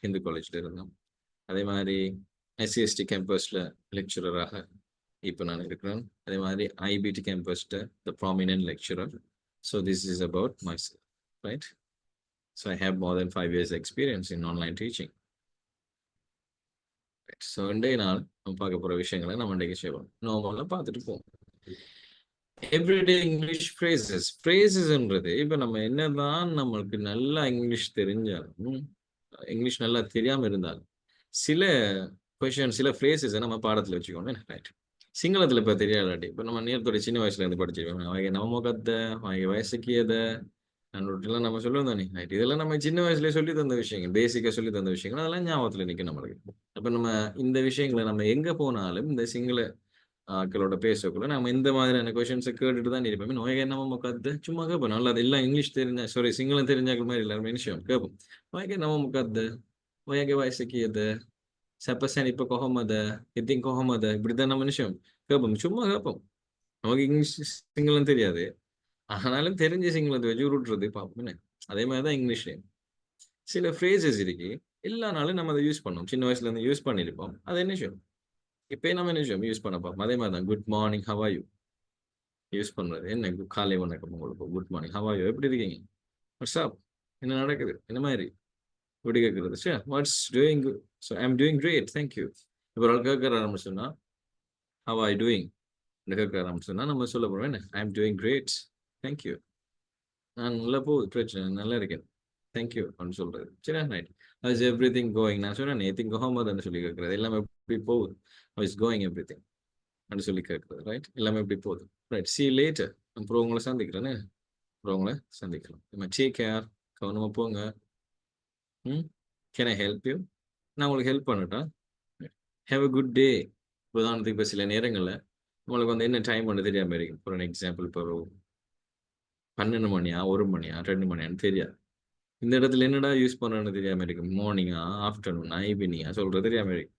ஹிந்து காலேஜில் இருந்தோம். அதே மாதிரி SCST கேம்பஸில் லெக்சரராக இப்போ நான் இருக்கிறேன். அதே மாதிரி IBT கேம்பஸில் the prominent lecturer. So this is about myself, right? So I have more than 5 years experience in online teaching. So இன்றைய நாள் நம்ம பார்க்க போகிற விஷயங்களை நம்ம இன்றைக்கு செய்வோம், நார்மலாக பார்த்துட்டு போவோம். எவ்ரிடே இங்கிலீஷ் ஃப்ரேசஸ்ன்றது இப்போ நம்ம என்னதான் நம்மளுக்கு நல்லா இங்கிலீஷ் தெரிஞ்சாலும், இங்கிலீஷ் நல்லா தெரியாமல் இருந்தாலும், சில கொஷன் சில ஃப்ரேசஸை நம்ம பாடத்தில் வச்சுக்கோங்க, ரைட்? சிங்களத்தில் இப்போ தெரியாதாட்டி இப்போ நம்ம நேரத்தோட சின்ன வயசுலேருந்து படிச்சிருக்கோம். அவங்க நம்ம கத்த அவங்க வயசுக்கியதை அன்றுலாம் நம்ம சொல்லுவோம் தானே, ரைட்? இதெல்லாம் நம்ம சின்ன வயசுலேயே சொல்லி தந்த விஷயங்கள், பேசிக்காக சொல்லி தந்த விஷயங்கள், அதெல்லாம் ஞாபகத்தில் நிற்கும் நம்மளுக்கு. அப்போ நம்ம இந்த விஷயங்களை நம்ம எங்கே போனாலும் இந்த சிங்கள ஆக்களோட பேசக்குள்ள நம்ம இந்த மாதிரியான கொஷின்ஸை கேட்டுட்டு தான் இருப்போம். நோய் நம்ம கற்று சும்மா கேட்போம். நல்லா அது எல்லாம் இங்கிலீஷ் சிங்களம் தெரிஞ்சாக்கள் மாதிரி எல்லாருமே விஷயம் கேட்போம். நோய்க்கு நம்ம கற்று ஒயகே வயசுக்கியது செப்பசன் இப்போ கொஹமத எத்திங் கொஹமத இப்படிதான் நம்ம விஷயம் கேட்போம், சும்மா கேட்போம். நமக்கு இங்கிலீஷ் சிங்களம் தெரியாது, ஆனாலும் தெரிஞ்ச சிங்களத்தை வச்சு உருட்டுறது பார்ப்போம். அதே மாதிரி தான் இங்கிலீஷ்லேயும் சில ஃப்ரேசஸ் இருக்கு, எல்லா நாளும் நம்ம அதை யூஸ் பண்ணோம், சின்ன வயசுலேருந்து யூஸ் பண்ணியிருப்போம். அது என்ன விஷயம் இப்போ நம்ம என்ன விஷயம் யூஸ் பண்ண பார்ப்போம். அதே மாதிரி தான் good morning how are you use பண்ணுறது. என்ன காலை வணக்கம் உங்களுக்கு, good morning how are you, எப்படி இருக்கீங்க, வாட்ஸ்அப் என்ன நடக்குது, என்ன மாதிரி இப்படி கேட்குறது. Sir what's doing good, so I am doing great thank you. இப்போ ஒரு கேட்குற ஆரம்பிச்சோன்னா ஹவ் ஆர் யூ டூயிங் கேட்குற ஆரம்பிச்சோன்னா நம்ம சொல்ல போகிறோம் என்ன, I am doing great thank you, நான் நல்லா போகுது, பிரச்சனை நல்லா இருக்கேன் தேங்க்யூ அப்படின்னு சொல்கிறது. சரி right. Have is everything going, நான் சொன்னேன் நேத்திங் கோஹமதுன்னு சொல்லி கேட்குறது. எல்லாமே எப்படி போகுது, how is going every thing அப்படின்னு சொல்லி கேட்குறது, ரைட்? எல்லாமே எப்படி போகுது, ரைட்? சி லேட்டர், அப்புறம் உங்களை சந்திக்கிறேன்னு, அப்புறம் உங்களை சந்திக்கலாம். நம்ம டேக் கேர், கவனமாக போங்க. கேன் ஐ ஹெல்ப் யூ, நான் உங்களுக்கு ஹெல்ப் பண்ணட்டா, ஹேவ் அ குட் டே. உதாரணத்துக்கு இப்போ சில நேரங்களில் உங்களுக்கு வந்து என்ன டைம் பண்ண தெரியாமல் இருக்கும். ஃபார் எக்ஸாம்பிள் இப்போ 12 மணியா 1 மணியா 2 மணியான்னு தெரியாது. இந்த இடத்துல என்னடா யூஸ் பண்ணுறேன்னு தெரியாமல் இருக்கும். மார்னிங்கா ஆஃப்டர்நூனா ஈவினிங்கா சொல்கிறது தெரியாமல் இருக்கும்.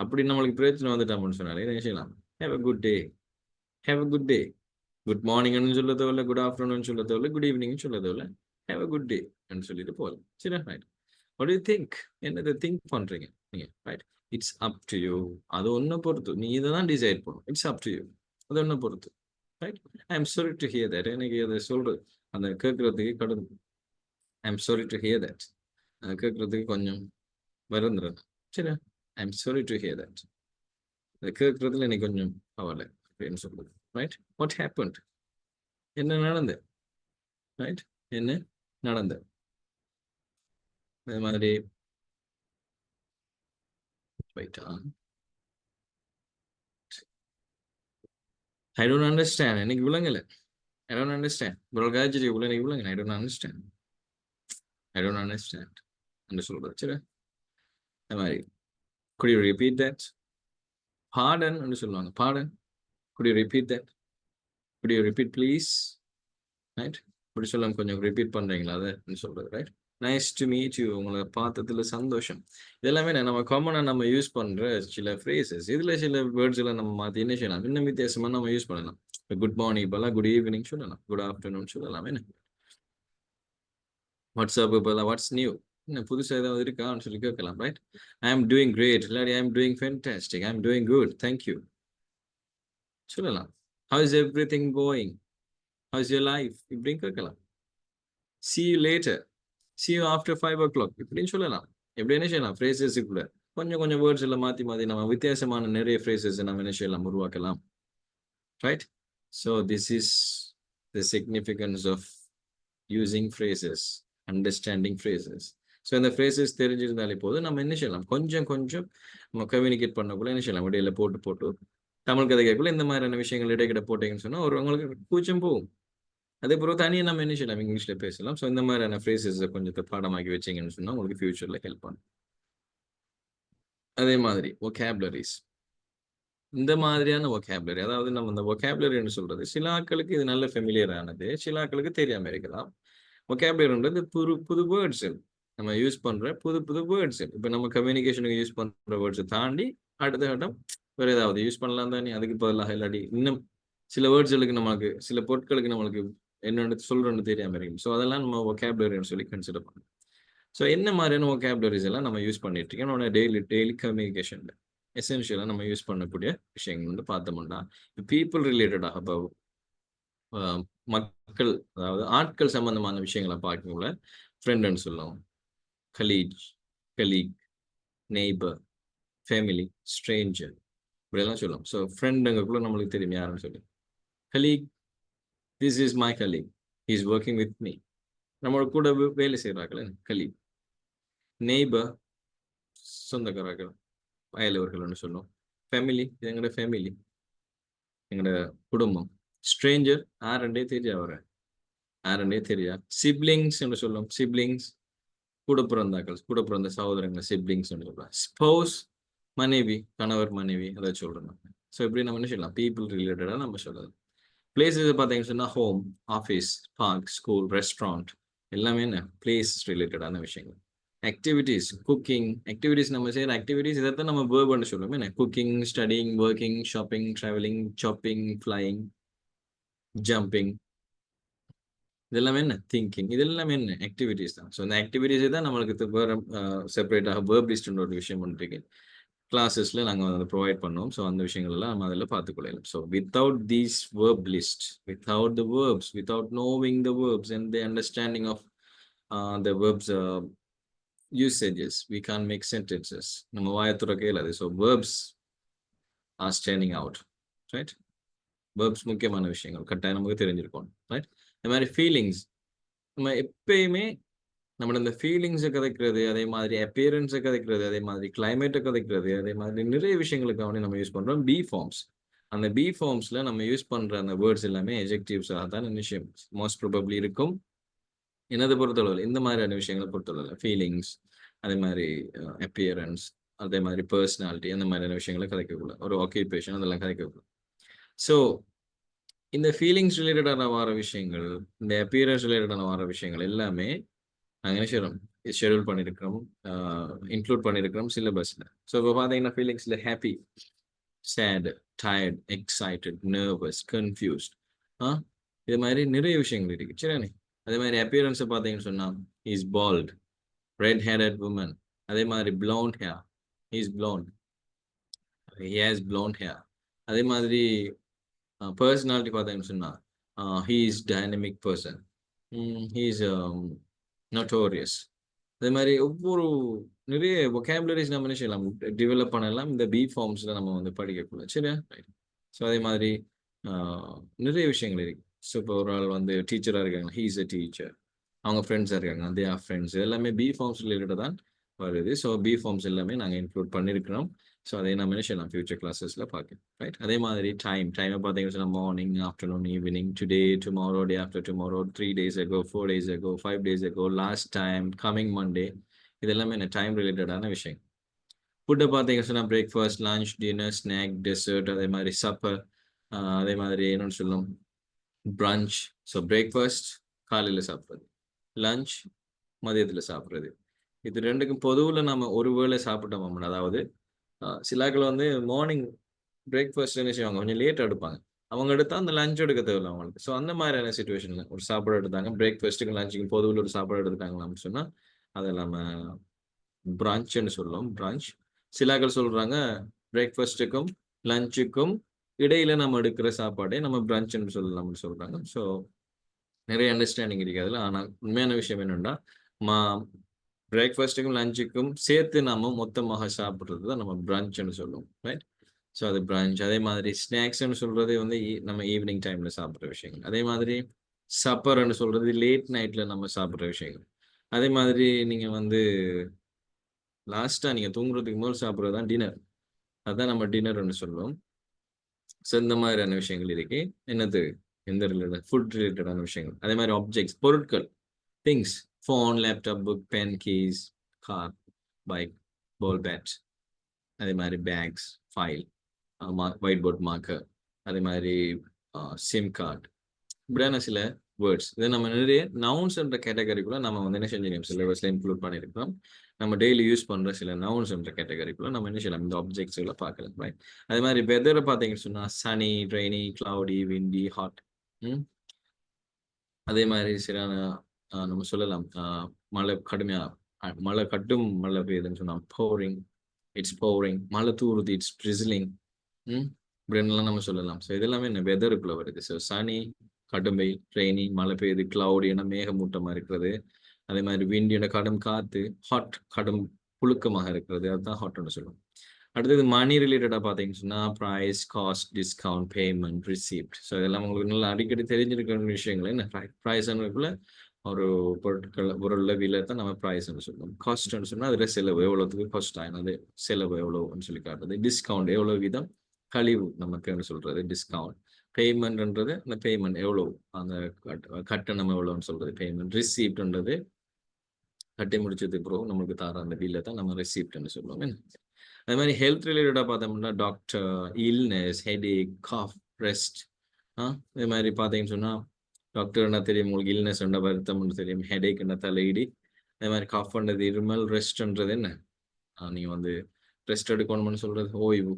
அப்படி நம்மளுக்கு பிரச்சனை வந்துட்டோம்னு சொன்னாலே என்ன செய்யலாம், have a good day, have a good day. Good மார்னிங்னு சொல்ல தேவையில்ல, குட் ஆஃப்டர்நூன் சொல்ல தேவையில்ல, குட் ஈவினிங் சொல்ல தேவையில்ல, ஹேவ் அ குட் டே அப்படின்னு சொல்லிட்டு போகலாம். சரி right. What do you think, என்னதை திங்க் பண்ணுறீங்க நீங்கள், right? It's up to you. அது ஒன்றை பொறுத்து, நீ இதை தான் டிசைட் பண்ணும். இட்ஸ் அப் டு யூ, அது ஒன்றை பொறுத்து, right? I am sorry to hear that, எனக்கு அதை சொல்கிறது அந்த கேட்குறதுக்கு கடன். I am sorry to hear that, கேட்குறதுக்கு கொஞ்சம் வருந்துறேன். சரி, I am sorry to hear that, அதை கேட்குறதுல எனக்கு கொஞ்சம் கவலை அப்படின்னு சொல்லுது, ரைட்? வாட் ஹேப்பன்ட், என்ன நடந்தது, ரைட்? என்ன நடந்தது. அதே மாதிரி ஐ டோன்ட் அண்டர்ஸ்டாண்ட், எனக்கு விளங்கலை. I don't understand. உங்களுக்கு ஆச்சரிய உள்ள எனக்கு விளங்க, I don't understand. I don't understand என்று சொல்றது. சரி, அந்த மாதிரி could you repeat that? Pardon என்று சொல்லுவாங்க. Pardon, could you repeat that? Could you repeat please? Right? இப்படி சொல்லுவாங்க, கொஞ்சம் ரிப்பீட் பண்றீங்களா அதை சொல்றது, right? Nice to meet you, உங்களை பார்த்ததுல சந்தோஷம். இதெல்லாமே நம்ம காமனாக நம்ம யூஸ் பண்ற சில ஃப்ரேசஸ். இதுல சில வேர்ட்ஸ் எல்லாம் நம்ம மாற்றி என்ன செய்யலாம், இன்னும் வித்தியாசமா நம்ம யூஸ் பண்ணலாம். குட் மார்னிங் இப்பெல்லாம் குட் ஈவினிங் சொல்லலாம், குட் ஆஃப்டர்நூன் சொல்லலாம். என்ன வாட்ஸ்அப் இப்பெல்லாம் வாட்ஸ் நியூ, என்ன புதுசாக ஏதாவது இருக்கான்னு சொல்லி கேட்கலாம், right? I am doing great, இல்லாட்டி I am doing fantastic, I am doing good thank you சொல்லலாம். How is everything going, how is your life இப்படின்னு கேட்கலாம். see you later, see you after 5 o'clock இப்படின்னு சொல்லலாம். எப்படி என்ன செய்யலாம், ஃப்ரேசஸுக்குள்ள கொஞ்சம் கொஞ்சம் வேர்ட்ஸ் எல்லாம் மாற்றி மாற்றி நம்ம வித்தியாசமான நிறைய ஃப்ரேசஸ் நம்ம என்ன செய்யலாம், உருவாக்கலாம். Right. So this is the significance of using phrases, understanding phrases. So இந்த ஃப்ரேசஸ் தெரிஞ்சிருந்தாலே போதும், நம்ம என்ன செய்யலாம், கொஞ்சம் கொஞ்சம் நம்ம கம்யூனிகேட் பண்ணக்குள்ள என்ன செய்யலாம், இடையில போட்டு தமிழ் கதை கேட்கக்குள்ள இந்த மாதிரியான விஷயங்கள் இடைக்கிட போட்டீங்கன்னு சொன்னால் ஒரு உங்களுக்கு கூச்சம் போகும். அதே போல தனியாக நம்ம என்ன செய்யலாம், இங்கிலீஷில் பேசலாம். ஸோ இந்த மாதிரியான ஃப்ரேசஸை கொஞ்சத்தை பாடமாக்கி வச்சிங்கன்னு சொன்னால் உங்களுக்கு ஃபியூச்சரில் ஹெல்ப் பண்ணும். அதே மாதிரி ஒகேபுலரிஸ், இந்த மாதிரியான ஒகேபுலரி, அதாவது நம்ம இந்த ஒகேபுலரின்னு சொல்றது சில ஆட்களுக்கு இது நல்ல ஃபெமிலியர் ஆனது, சில ஆட்களுக்கு தெரியாமல் இருக்கலாம். ஒகேபுலரின்றது புது வேர்ட்ஸ் நம்ம யூஸ் பண்ற புது வேர்ட்ஸ். இப்போ நம்ம கம்யூனிகேஷனுக்கு யூஸ் பண்ற வேர்ட்ஸை தாண்டி அடுத்த கட்டம் வேற ஏதாவது யூஸ் பண்ணலாம் தானே. அதுக்கு பதிலாக இல்லாட்டி இன்னும் சில வேர்ட்ஸ்களுக்கு நம்மளுக்கு சில பொருட்களுக்கு நம்மளுக்கு என்னென்னு சொல்றோன்னு தெரியாமல் இருக்கும். ஸோ அதெல்லாம் நம்ம ஒகேபுலரின்னு சொல்லி கன்சிடர் பண்ணணும். ஸோ என்ன மாதிரியான ஒகேபுலரிஸ் எல்லாம் நம்ம யூஸ் பண்ணிட்டு இருக்கோம் நம்மளோட டெய்லி கம்யூனிகேஷன்ல எசென்ஷியலாக நம்ம யூஸ் பண்ணக்கூடிய விஷயங்கள் வந்து பார்த்தோம்னா, பீப்புள் ரிலேட்டடாக இப்போ மக்கள், அதாவது ஆட்கள் சம்பந்தமான விஷயங்களை பார்க்கக்குள்ள ஃப்ரெண்டுன்னு சொல்லுவோம், கலீக், நெய்பர், ஃபேமிலி, ஸ்ட்ரேஞ்சர், இப்படியெல்லாம் சொல்லுவோம். ஸோ ஃப்ரெண்டுங்களுக்குள்ள நம்மளுக்கு தெரியும் யாருன்னு சொல்லி. Colleague, this is my colleague, he is working with me, நம்மளோட கூட வேலை செய்கிறார்கள் கலீக். நெய்பர், சொந்தக்காரர்கள், அயலவர்கள்னு சொல்லுவோம். ஃபேமிலி, இது எங்களோட ஃபேமிலி, எங்களோட குடும்பம். ஸ்ட்ரேஞ்சர், யாருண்டே தெரியா. சிப்ளிங்ஸ் என்று சொல்லுவோம். சிப்ளிங்ஸ், கூட பிறந்த சகோதரங்கள், சிப்ளிங்ஸ் சொல்லலாம். ஸ்பௌஸ், மனைவி, கணவர் மனைவி, அதை சொல்றோம். ஸோ இப்படி நம்ம என்ன சொல்லலாம், பீப்புள் ரிலேட்டடாக நம்ம சொல்லலாம். பிளேஸஸ் பார்த்தீங்கன்னு சொன்னால் home, office, park, school, restaurant, எல்லாமே என்ன பிளேஸ் ரிலேட்டடான விஷயங்கள். ஆக்டிவிட்டீஸ், குக்கிங், ஆக்டிவிட்டீஸ் நம்ம செய்கிற ஆக்டிவிட்டீஸ் இதைத்தான் நம்ம வேர்ப்னு சொல்லுவோம். என்ன cooking, studying, working, shopping, travelling, chopping, flying, jumping, இதெல்லாமே என்ன திங்கிங், இதெல்லாமே என்ன ஆக்டிவிட்டீஸ் தான். ஸோ இந்த ஆக்டிவிட்டீஸை தான் நம்மளுக்கு வேறு செப்பரேட்டாக வேர்ப் லிஸ்ட்ன்ற ஒரு விஷயம் பண்ணிருக்கு கிளாஸஸில் நாங்கள் வந்து ப்ரொவைட் பண்ணோம். ஸோ அந்த விஷயங்கள்லாம் நம்ம அதில் பார்த்துக்கொள்ளலாம். So without these verb list, without the verbs, without knowing the verbs and the understanding of the verbs usages, we can't make sentences. நம்ம வாயத்துறக்கே இல்லாது. So verbs are standing out. Right. Verbs முக்கியமான விஷயங்கள் கட்டாயம் நமக்கு தெரிஞ்சிருக்கணும். ரைட். இந்த மாதிரி ஃபீலிங்ஸ், நம்ம எப்பயுமே நம்மளோட இந்த ஃபீலிங்ஸை கதைக்கிறது, அதே மாதிரி அப்பியரன்ஸை கதைக்கிறது, அதே மாதிரி கிளைமேட்டை கதைக்கிறது, அதே மாதிரி நிறைய விஷயங்களுக்காக நம்ம யூஸ் பண்ணுறோம் பி ஃபார்ம்ஸ். அந்த பி ஃபார்ம்ஸில் நம்ம யூஸ் பண்ணுற அந்த வேர்ட்ஸ் எல்லாமே எஜெக்டிவ்ஸாக தான் விஷயம் மோஸ்ட் ப்ராபப்ளி இருக்கும். என்னதை பொறுத்தளவில் இந்த மாதிரியான விஷயங்களை பொறுத்தளவில் ஃபீலிங்ஸ், அதே மாதிரி அப்பியரன்ஸ், அதே மாதிரி பர்சனாலிட்டி, அந்த மாதிரியான விஷயங்களை கதைக்கக்கூடாது. ஒரு ஆக்கியூபேஷன், அதெல்லாம் கதைக்கக்கூடாது. ஸோ இந்த ஃபீலிங்ஸ் ரிலேட்டடான வர விஷயங்கள், இந்த அப்பியரன்ஸ் ரிலேட்டடான வர விஷயங்கள் எல்லாமே நாங்கள் என்ன செய்கிறோம், ஷெடியூல் பண்ணியிருக்கிறோம், இன்க்ளூட் பண்ணியிருக்கிறோம் சிலபஸில். ஸோ இப்போ பார்த்தீங்கன்னா ஃபீலிங்ஸில் happy, sad, tired, excited, nervous, confused, இது மாதிரி நிறைய விஷயங்கள் இருக்குது. சரிண்ணே. அதே மாதிரி அப்பியரன்ஸை பார்த்தீங்கன்னு சொன்னால் இஸ் பால்ட், ரெட் ஹேடட் உமன், அதே மாதிரி blonde hair, he is blonde, he has blonde hair. அதே மாதிரி பர்சனாலிட்டி பார்த்தீங்கன்னு சொன்னால் he is dynamic person, he is notorious. அதே மாதிரி ஒவ்வொரு நிறைய vocabularies நம்ம என்ன செய்யலாம், டெவலப் பண்ணலாம் இந்த பி ஃபார்ம்ஸில் நம்ம வந்து படிக்கக்கூடாது. சரியா. ஸோ அதே மாதிரி நிறைய விஷயங்கள் இருக்குது. ஸோ இப்போ ஒரு ஆள் வந்து டீச்சராக இருக்காங்க, he is a teacher, அவங்க ஃப்ரெண்ட்ஸாக இருக்காங்க, தே ஆர் ஃப்ரெண்ட்ஸ், எல்லாமே பி ஃபார்ம்ஸ் ரிலேட்டடாக தான் வருது. ஸோ பி ஃபார்ம்ஸ் எல்லாமே நாங்கள் இன்க்ளூட் பண்ணியிருக்கிறோம். ஸோ அதை நம்ம என்ன செய்யலாம், ஃபியூச்சர் கிளாஸஸில் பார்க்கலாம். ரைட். அதே மாதிரி டைமை பார்த்தீங்கன்னா morning, afternoon, evening, today, tomorrow, day after tomorrow, 3 days ago, 4 days ago, 5 days ago, last time, coming Monday, இதெல்லாமே என்ன டைம் ரிலேட்டடான விஷயம். ஃபுட்டை பார்த்தீங்கன்னு சொன்னால் breakfast, lunch, dinner, snack, dessert, அதே மாதிரி சப்பர், அதே மாதிரி என்னென்னு சொல்லும் பிரஞ்ச். ஸோ பிரேக்ஃபாஸ்ட் காலையில் சாப்பிட்றது, லஞ்ச் மதியத்தில் சாப்பிட்றது, இது ரெண்டுக்கும் பொதுவில் நம்ம ஒரு வேளை சாப்பிட்டோம் அப்படின்னா, அதாவது சிலாக்கள் வந்து மார்னிங் பிரேக்ஃபாஸ்ட் என்ன செய்வாங்க, கொஞ்சம் லேட்டாக எடுப்பாங்க, அவங்க எடுத்தால் அந்த லஞ்ச் எடுக்க தேவையில்லை அவங்களுக்கு. ஸோ அந்த மாதிரியான சுச்சுவேஷனில் ஒரு சாப்பாடு எடுத்தாங்க, பிரேக்ஃபாஸ்ட்டுக்கும் லஞ்சுக்கும் பொதுவில் ஒரு சாப்பாடு எடுத்துட்டாங்களா அப்படின்னு சொன்னால் அதை நம்ம பிரஞ்சுன்னு சொல்லுவோம். பிரஞ்ச். சிலாக்கள் சொல்கிறாங்க பிரேக்ஃபாஸ்ட்டுக்கும் லஞ்சுக்கும் இடையில நம்ம எடுக்கிற சாப்பாடே நம்ம பிரஞ்சுன்னு சொல்லலாம்னு சொல்கிறாங்க. ஸோ நிறைய அண்டர்ஸ்டாண்டிங் இருக்குது அதில். ஆனால் உண்மையான விஷயம் என்னென்னா மா பிரேக்ஃபாஸ்ட்டுக்கும் லஞ்சுக்கும் சேர்த்து நம்ம மொத்தமாக சாப்பிட்றது தான் நம்ம பிரஞ்சுன்னு சொல்லுவோம், ரைட்? ஸோ அது பிரஞ்ச். அதே மாதிரி ஸ்நாக்ஸ்ன்னு சொல்றது வந்து நம்ம ஈவினிங் டைம்ல சாப்பிட்ற விஷயங்கள். அதே மாதிரி சப்பர்ன்னு சொல்றது லேட் நைட்ல நம்ம சாப்பிட்ற விஷயங்கள். அதே மாதிரி நீங்க வந்து லாஸ்டா நீங்க தூங்குறதுக்கு முதல் சாப்பிட்றது தான் டின்னர். அதான் நம்ம டின்னர்ன்னு சொல்லுவோம். ஸோ இந்த மாதிரியான விஷயங்கள் இருக்கு. என்னது? எந்த ரிலேட்டட்? ஃபுட் ரிலேட்டடான விஷயங்கள். அதே மாதிரி ஆப்ஜெக்ட்ஸ், பொருட்கள், things, phone, laptop, book, pen, keys, car, bike, ball bat, அதே மாதிரி bags, file, white board marker, அதே மாதிரி சிம் கார்டு, இப்படியான சில வேர்ட்ஸ். இதை நம்ம நிறைய நவுன்ஸ் என்ற கேட்டகரிக்குள்ள நம்ம வந்து என்ன செஞ்சிருக்கோம், சிலபஸ்ல இன்க்ளூட் பண்ணியிருக்கோம். நம்ம டெய்லி யூஸ் பண்ற சில நவுன்ஸ் என்ற கேட்டகரிக்குள்ள நம்ம என்ன செய்யலாம், இந்த ஆப்ஜெக்ட்ஸ்களை பார்க்கலாம், ரைட்? அதே மாதிரி வெதரை பார்த்தீங்கன்னு சொன்னா சனி, ரெய்னி, கிளவுடி, விண்டி, ஹாட். அதே மாதிரி சரியான நம்ம சொல்லலாம் மழை கடுமையா மழை கட்டும் மழை பெய்யுதுன்னு சொன்னா pouring, இட்ஸ் pouring, மழை தூறுது, இட்ஸ் drizzling. இப்படின்னுலாம் நம்ம சொல்லலாம். ஸோ இதெல்லாமே என்ன வெதருக்குள்ள வருது. ஸோ சனி, கடும் வெயில், ரெய்னி, மழை பெய்யுது, கிளவுடி என மேகமூட்டமா இருக்கிறது. அதே மாதிரி விண்டியோட கடும் காத்து, ஹாட் கடும் புழுக்கமாக இருக்கிறது, அதுதான் ஹாட்னு சொல்லுவோம். அடுத்தது மணி ரிலேட்டடா பார்த்தீங்கன்னு சொன்னா price, cost, discount, payment, receipt. So இதெல்லாம் உங்களுக்கு நல்லா அடிக்கடி தெரிஞ்சிருக்கிற விஷயங்கள். என்ன ப்ரைஸ்க்குள்ள ஒரு பொருள்ல விலை தான் நம்ம ப்ரைஸ்ன்னு சொல்லுவோம். காஸ்ட்னு சொன்னா அதுல செலவு, எவ்வளவுக்கு காஸ்ட் ஆனது, செலவு எவ்வளவுன்னு சொல்லி காட்டுறது. டிஸ்கவுண்ட் எவ்வளவு வீதம் கழிவு நமக்குன்னு சொல்றது டிஸ்கவுண்ட். பேமெண்ட்ன்றது அந்த பேமெண்ட் எவ்வளவு, அந்த கட்டணம் எவ்வளவுன்னு சொல்றது பேமெண்ட். ரிசீப்ட்ன்றது கட்டி முடிச்சதுக்கு பிறகு நம்மளுக்கு தர அந்த பில்லை தான் நம்ம ரிசீப்ட்னு சொல்லுவோம். அதே மாதிரி ஹெல்த் ரிலேட்டடாக பார்த்தோம்னா doctor, illness, headache, cough, rest. இதே மாதிரி பார்த்தீங்கன்னு சொன்னால் டாக்டர்னா தெரியும் உங்களுக்கு, இல்னஸ்ன்ற வருத்தம்னு தெரியும், ஹெடேக்னா தலையிடி, அதே மாதிரி காஃப்ன்றது இருமல், ரெஸ்ட்ன்றது என்ன நீங்கள் வந்து ரெஸ்ட் எடுக்கணும்னு சொல்கிறது ஓய்வு.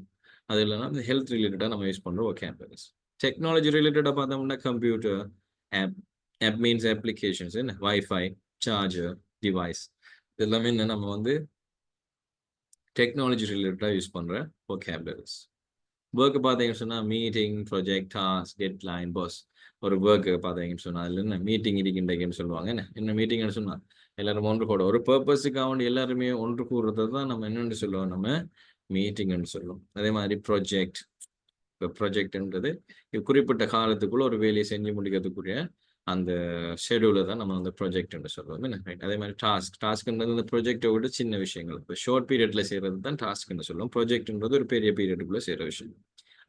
அது இல்லைன்னா இந்த ஹெல்த் ரிலேட்டடாக நம்ம யூஸ் பண்ணுற ஒகேபுலரிஸ். டெக்னாலஜி ரிலேட்டடாக பார்த்தோம்னா கம்ப்யூட்டர், ஆப் மீன்ஸ் அப்ளிகேஷன்ஸ், என்ன வைஃபை, சார்ஜர், டிவைஸ், இதெல்லாமே என்ன நம்ம வந்து டெக்னாலஜி ரிலேட்டடாக யூஸ் பண்ணுற ஒகேபுலரிஸ். ஒர்க்கு பார்த்தீங்கன்னு சொன்னால் meeting, project, task, deadline, boss. ஒரு ஒர்க்கு பார்த்தீங்கன்னு சொன்னால் அதில் என்ன மீட்டிங் இருக்கின்றன்னு சொல்லுவாங்க. என்ன மீட்டிங்னு சொன்னால் எல்லாரும் ஒன்று கூட ஒரு பர்பஸுக்காக வேண்டி எல்லாருமே ஒன்று கூடுறது தான் நம்ம என்னென்னு சொல்லுவோம், நம்ம மீட்டிங்னு சொல்லுவோம். அதே மாதிரி ப்ரொஜெக்ட், இப்போ ப்ரொஜெக்ட்ன்றது குறிப்பிட்ட காலத்துக்குள்ள ஒரு வேலையை செஞ்சு முடிக்கிறதுக்குரிய அந்த ஷெடியூலை தான் நம்ம வந்து ப்ரொஜெக்ட்னு சொல்லுவோம். என்ன ரைட்? அதே மாதிரி டாஸ்க்ன்றது இந்த ப்ரொஜெக்டை விட சின்ன விஷயங்கள். இப்போ ஷார்ட் பீரியட்ல செய்யறது தான் டாஸ்க்னு சொல்லுவோம். ப்ரொஜெக்ட்ன்றது ஒரு பெரிய பீரியடுக்குள்ள செய்கிற விஷயம்.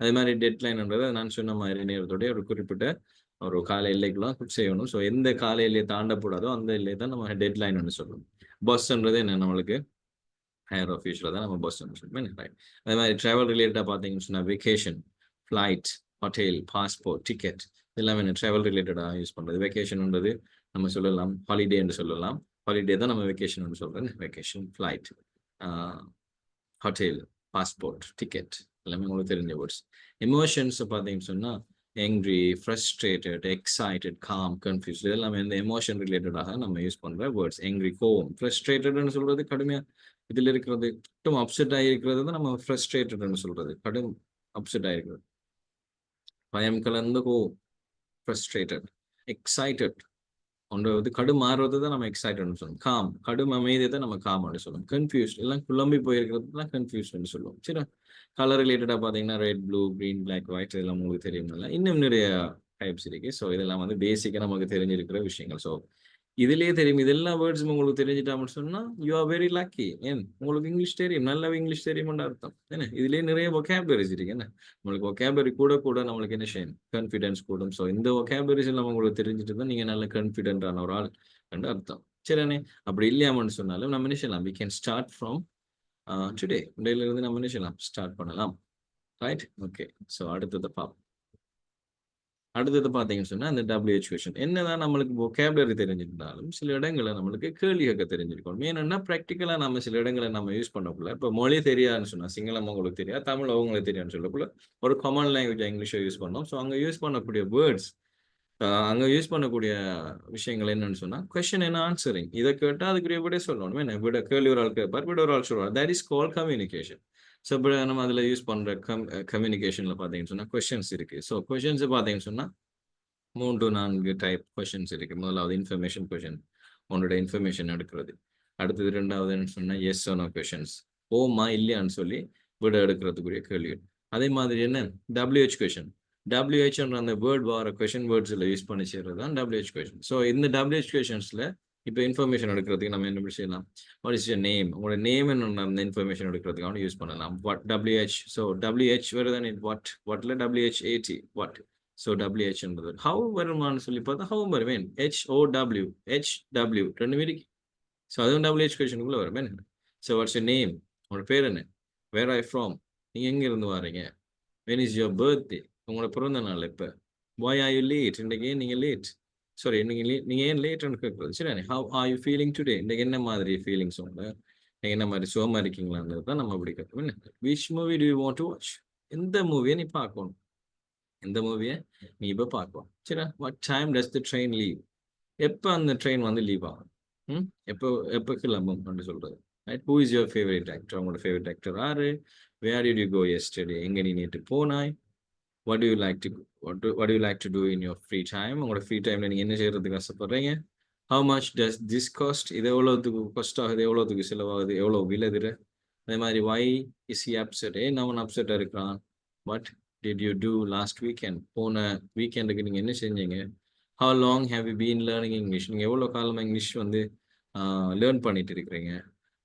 அதே மாதிரி டெட்லைன்ன்றது நான் சொன்ன மாதிரி நேரத்தோடைய ஒரு குறிப்பிட்ட ஒரு கால எல்லைக்குலாம் செய்யணும். ஸோ எந்த கால எல்லையை தாண்டக்கூடாதோ அந்த எல்லையை தான் நம்ம டெட்லைன்னு சொல்லுவோம். பஸ்ன்றது என்ன, நம்மளுக்கு ஹையர் ஆஃபீஸில் தான் நம்ம பஸ்ன்னு சொல்லுவோம். ரைட்? அதே மாதிரி ட்ராவல் ரிலேட்டடாக பார்த்தீங்கன்னு சொன்னால் vacation, flight, hotel, passport, ticket, எல்லாமே என்ன ட்ராவல் ரிலேட்டடாக யூஸ் பண்ணுறது. வெக்கேஷன்ன்றது நம்ம சொல்லலாம் ஹாலிடேன்னு சொல்லலாம். ஹாலிடே தான் நம்ம வெக்கேஷன் சொல்கிறேன். Vacation, flight, hotel, passport, ticket, எல்லாமே உங்களுக்கு தெரிஞ்ச வேர்ட்ஸ். எமோஷன்ஸ் பார்த்தீங்கன்னு சொன்னால் angry, frustrated, excited, calm, confused, இதெல்லாமே இந்த எமோஷன் ரிலேட்டடாக நம்ம யூஸ் பண்ணுற வேர்ட்ஸ். angry, கோவம். ஃப்ரஸ்ட்ரேட்டட்னு சொல்கிறது கடுமையாக இதில் இருக்கிறது, கடும் அப்செட் ஆகிருக்கிறது தான் நம்ம ஃப்ரஸ்ட்ரேட்டட்னு சொல்கிறது, கடும் அப்செட் ஆகிருக்கிறது. பயம் கலந்த கோவம் ஃப்ரஸ்ட்ரேட்டட். எக்ஸைட்டட் ஒன்று வந்து கடும் மாறுறது தான் நம்ம எக்ஸைட்டட்னு சொல்லுவோம். காம், கடும் அமைதியை தான் நம்ம காம்னு சொல்லுவோம். கன்ஃபியூஸ்ட், எல்லாம் குழம்பி போயிருக்கிறது தான் கன்ஃபியூஸ்ட்னு சொல்லுவோம். சரி, கலர் ரிலேட்டடாக பார்த்தீங்கன்னா red, blue, green, black, white, இதெல்லாம் உங்களுக்கு தெரியும்ல. இன்னும் நிறைய டைப்ஸ் இருக்கு. ஸோ இதெல்லாம் வந்து பேசிக்காக நமக்கு தெரிஞ்சிருக்கிற விஷயங்கள். ஸோ இதுலேயே தெரியும், இதெல்லாம் வேர்ட்ஸும் உங்களுக்கு தெரிஞ்சிட்டான்னு சொன்னால் யூ ஆர் வெரி லக்கி. ஏன் உங்களுக்கு இங்கிலீஷ் தெரியும், நல்லா இங்கிலீஷ் தெரியும்னு அர்த்தம். என்ன இதுலேயே நிறைய ஒகேபுலரிஸ் இருக்கு. என்ன உங்களுக்கு ஒகேபுலரி கூட நம்மளுக்கு என்ன செய்யணும், கான்ஃபிடன்ஸ் கூடும். ஸோ இந்த ஒகேபுலரிஸ் எல்லாம் உங்களுக்கு தெரிஞ்சுட்டு தான் நீங்கள் நல்ல கான்ஃபிடென்ட்டான ஒரு ஆள் என்று அர்த்தம். சரிண்ணே, அப்படி இல்லையாமன்னு சொன்னாலும் நம்ம என்ன செய்யலாம், we can start from today. இருந்து நம்ம என்ன செய்யலாம், ஸ்டார்ட் பண்ணலாம். ரைட்? ஓகே. ஸோ அடுத்தது பார்ப்போம். அடுத்தது பார்த்தீங்கன்னு சொன்னால் அந்த WH கொஷின். என்னதான் நம்மளுக்கு vocabulary தெரிஞ்சிருந்தாலும் சில இடங்களை நம்மளுக்கு கேள்வி கேட்க தெரிஞ்சிருக்கணும். ஏன்னா ப்ராக்டிக்கலாக நம்ம சில இடங்களை நம்ம யூஸ் பண்ணக்குள்ள, இப்போ மொழி தெரியாதுன்னு சொன்னால் சிங்களம் உங்களுக்கு தெரியாது, தமிழ் அவங்களுக்கு தெரியாதுன்னு சொல்லக்குள்ள ஒரு காமன் லாங்குவேஜ் இங்கிலீஷை யூஸ் பண்ணோம். ஸோ அங்கே யூஸ் பண்ணக்கூடிய வேர்ட்ஸ், அங்கே யூஸ் பண்ணக்கூடிய விஷயங்கள் என்னன்னு சொன்னால் கொஸ்டின் என்ன ஆன்சரிங். இதை கேட்டால் அதுக்குரிய விட சொல்லணும். என்ன விட கேள்வி ஒரு ஆள் கேட்பார், விட ஒரு ஆள் சொல்லுவார். That is call communication. So இப்போ நம்ம அதில் யூஸ் பண்ணுற கம்யூனிகேஷனில் பார்த்தீங்கன்னு சொன்னால் கொஷின்ஸ் இருக்குது. ஸோ கொஷின்ஸ் பார்த்தீங்கன்னு சொன்னால் 3 to 4 டைப் கொஷின்ஸ் இருக்குது. முதலாவது இன்ஃபர்மேஷன் கொஷின், உன்னோட இன்ஃபர்மேஷன் எடுக்கிறது. அடுத்தது ரெண்டாவது என்ன சொன்னால் எஸ் ஆர் நோ கொஷின்ஸ், ஓமா இல்லையான்னு சொல்லி விட எடுக்கிறதுக்குரிய கேள்விகள். அதே மாதிரி என்ன WH கொஷின், WHன்ற அந்த வேர்ட் வர கொஷின் வேர்ட்ஸில் யூஸ் பண்ணி செய்கிறது தான் WH கொஷின். ஸோ இந்த WH கொஷின்ஸில் இப்போ இன்ஃபர்மேஷன் எடுக்கிறதுக்கு நம்ம என்ன செய்யலாம், வாட் இஸ் யர் நேம், உங்களோட நேம் என்ன அந்த இன்ஃபர்மேஷன் எடுக்கிறதுக்காக யூஸ் பண்ணலாம். வாட் WH, ஸோ WH வருதான் வாட்டில் WHAT வாட், ஸோ WHன்றது ஹவு வருமானு சொல்லி பார்த்தா ஹவு வருவேன் HOW HW ரெண்டு மீறி, ஸோ அதுவும் WH கொஷனுக்குள்ளே வருவேன். ஸோ வாட்ஸ் யர் நேம், உங்களோட பேர் என்ன, வேர் ஐ ஃப்ரம், நீங்கள் எங்கேருந்து வரீங்க, வென் இஸ் யுவர் பர்த்டே, உங்களோட பிறந்த நாள் எப்போ, வாய் ஆர் யூ லேட், இன்றைக்கு ஏன் நீங்கள் லேட், சாரி நீங்கள் ஏன் லேட்னு கேட்குறது. சரி, have are you feeling today, இன்றைக்கு என்ன மாதிரி ஃபீலிங்ஸ் உண்டு, நீங்கள் என்ன மாதிரி சுகமாக இருக்கீங்களான்றது தான் நம்ம அப்படி கேட்போம். Which movie to you want to watch, எந்த மூவியை நீ பார்க்கணும், எந்த மூவியை நீ இப்போ பார்க்கணும். சரி, what time does the train leave, எப்போ அந்த ட்ரெயின் வந்து லீவ் ஆகும், எப்போ கிளம்பும் அப்படின்னு சொல்கிறது. Right, who is your favourite actor, உங்களோட ஃபேவரட் ஆக்டர் யாரு, where did you go yesterday, எங்கே நீ நேற்று போனாய், what do you like to do in your free time, உங்களோட ஃப்ரீ டைமில் நீங்கள் என்ன செய்கிறதுக்கு ஆசைப்படுறீங்க, how much does this cost, இது எவ்வளோத்துக்கு காஸ்ட் ஆகுது, எவ்வளோத்துக்கு செலவாகுது, எவ்வளோ விலைதுரு. அதே மாதிரி why is he upset, அவன் அப்செட்டாக இருக்கிறான், what did you do last weekend, போன வீக்கெண்டுக்கு நீங்கள் என்ன செஞ்சீங்க, how long have you been learning English, நீங்கள் எவ்வளோ காலமாக இங்கிலீஷ் வந்து லேர்ன் பண்ணிட்டு இருக்கிறீங்க,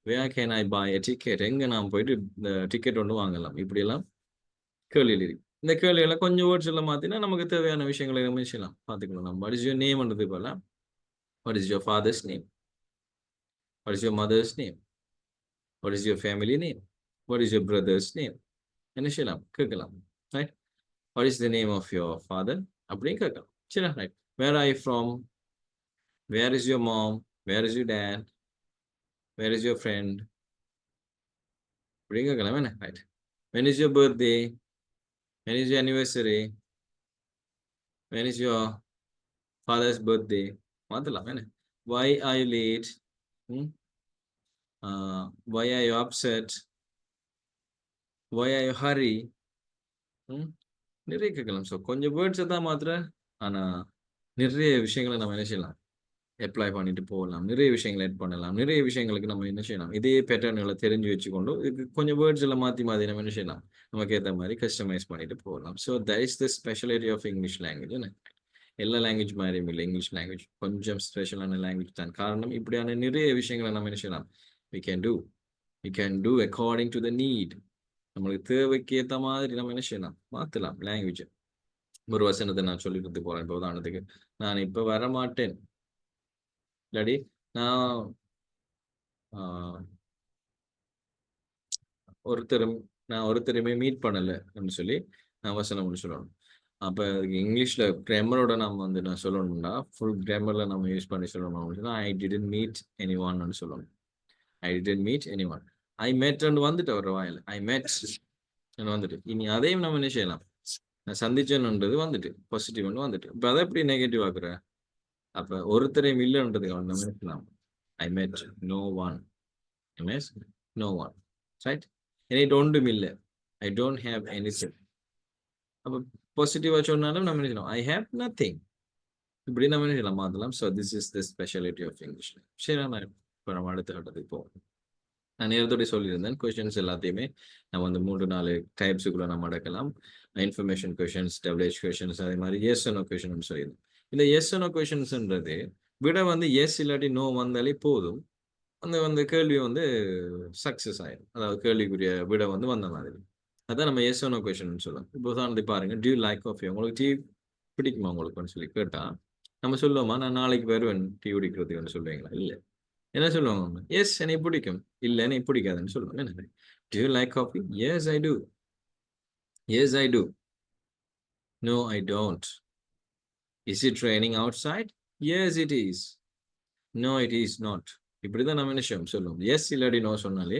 where can I buy a ticket, எங்கே நான் போயிட்டு இந்த டிக்கெட் ஒன்று வாங்கலாம். இப்படியெல்லாம் கேள்வியில் இருக்கு. இந்த கேள்விகளை கொஞ்சம் வேர்ட்ஸ் எல்லாம் மாற்றினா நமக்கு தேவையான விஷயங்களை நம்ம செய்யலாம், பார்த்துக்கலாம். நம்ம வாட் இஸ் யுவர் நேம்ன்றது போல, what is your father's name, what is your mother's name, what is your family name, what is your brother's name, என்ன செய்யலாம் கேட்கலாம். Right, what is the name of your father அப்படின்னு கேட்கலாம். சரி, right, where are you from, where is your mom, where is your dad, where is your friend அப்படின்னு கேட்கலாம். என்ன right, when is your birthday, when is your anniversary, when is your father's birthday, மாத்தலாம். என்ன why are you late, why are you upset, why are you hurry, நிறைய கேட்கலாம். ஸோ கொஞ்சம் வேர்ட்ஸை தான் மாத்திர, ஆனால் நிறைய விஷயங்களை நம்ம என்ன செய்யலாம், அப்ளை பண்ணிட்டு போகலாம், நிறைய விஷயங்களை ஆட் பண்ணலாம், நிறைய விஷயங்களுக்கு நம்ம என்ன செய்யலாம், இதே பேட்டர்ன்களை தெரிஞ்சு வச்சுக்கொண்டு இதுக்கு கொஞ்சம் வேர்ட்ஸ் எல்லாம் மாற்றி நம்ம என்ன செய்யலாம், நமக்கு ஏற்ற மாதிரி கஸ்டமைஸ் பண்ணிட்டு போகலாம். So that is the speciality of English language. என்ன எல்லா லாங்குவேஜ் மாதிரியும் இல்லை, இங்கிலீஷ் லாங்குவேஜ் கொஞ்சம் ஸ்பெஷலான லாங்குவேஜ் தான். காரணம் இப்படியான நிறைய விஷயங்களை நம்ம என்ன செய்யலாம், we can do according to the need, நம்மளுக்கு தேவைக்கு ஏற்ற மாதிரி நம்ம என்ன செய்யலாம், மாற்றலாம் லாங்குவேஜ். ஒரு வசனத்தை நான் சொல்லிட்டு போகிறேன். இப்போ உதாரணத்துக்கு, நான் இப்போ வரமாட்டேன், இல்லாடி நான் ஒருத்தருமே மீட் பண்ணலை அப்படின்னு சொல்லி நான் வசனம் ஒன்று சொல்லணும். அப்போ இங்கிலீஷில் கிராமரோட நம்ம வந்து நான் சொல்லணும்னா ஃபுல் கிராமரில் நம்ம யூஸ் பண்ணி சொல்லணும் அப்படின்னா ஐ டிடன்ட் மீட் எனி ஒன்னு சொல்லணும். I didn't meet anyone, ஐ மெட்ன்னு வந்துட்டு ஒரு வாயில் ஐ மெட் வந்துட்டு. இனி அதையும் நம்ம என்ன செய்யலாம், நான் சந்திச்சேன்ன்றது வந்துட்டு பாசிட்டிவ்னு வந்துட்டு. இப்போ அதை எப்படி நெகட்டிவ் ஆக்குற, அப்போ ஒருத்தரையும் இல்லைன்றதுக்கு அவன் நம்ம நினைக்கலாம் I met no one, no one, right. என்கிட்ட ஒன்றும் இல்லை, ஐ டோன்ட் ஹேவ் எனிதிங். அப்போ பாசிட்டிவாக சொன்னாலும் நம்ம நினைக்கலாம் ஐ ஹேவ் நத்திங், இப்படி நம்ம நினைக்கலாம் மாற்றலாம். So this is the speciality of English. சரி, நான் இப்போ நம்ம அடுத்த கட்டத்துக்கு போவோம். நான் நேரத்தோட சொல்லியிருந்தேன் கொஷின்ஸ் எல்லாத்தையுமே நம்ம வந்து 3-4 டைப்ஸுக்குள்ள நம்ம அடக்கலாம். இன்ஃபர்மேஷன் கொஷின்ஸ், WH கொஷின்ஸ், அதே மாதிரி எஸ் நோ கொஷின் சொல்லியிருந்தேன். இந்த எஸ் நோ கொஷின்ஸ்ன்றது விட வந்து எஸ் இல்லாட்டி நோ வந்தாலே போதும், அந்த கேள்வி வந்து சக்ஸஸ் ஆயிடும். அதாவது கேள்விக்குரிய விட வந்து வந்த மாதிரி, அதான் நம்ம எஸ் நோ கொஷின் சொல்லுவோம். இப்போ உதாரணத்துக்கு பாருங்க, டியூ லைக் காஃபி, உங்களுக்கு டீ பிடிக்குமா உங்களுக்குன்னு சொல்லி கேட்டா நம்ம சொல்லுவோமா நான் நாளைக்கு வருவேன் டீ குடிக்கிறதுக்குன்னு சொல்லுவீங்களா? இல்லை, என்ன சொல்லுவாங்க, எஸ் எனக்கு பிடிக்கும், இல்லை எனக்கு பிடிக்காதுன்னு சொல்லுவாங்க. என்ன, do you like coffee? Yes I do. Yes I do. No I don't. Is it raining outside? Yes it is. No it is not. இப்படிதான் நம்ம என்ன சொல்லுவோம், எஸ் இல்லாடி நோ சொன்னாலே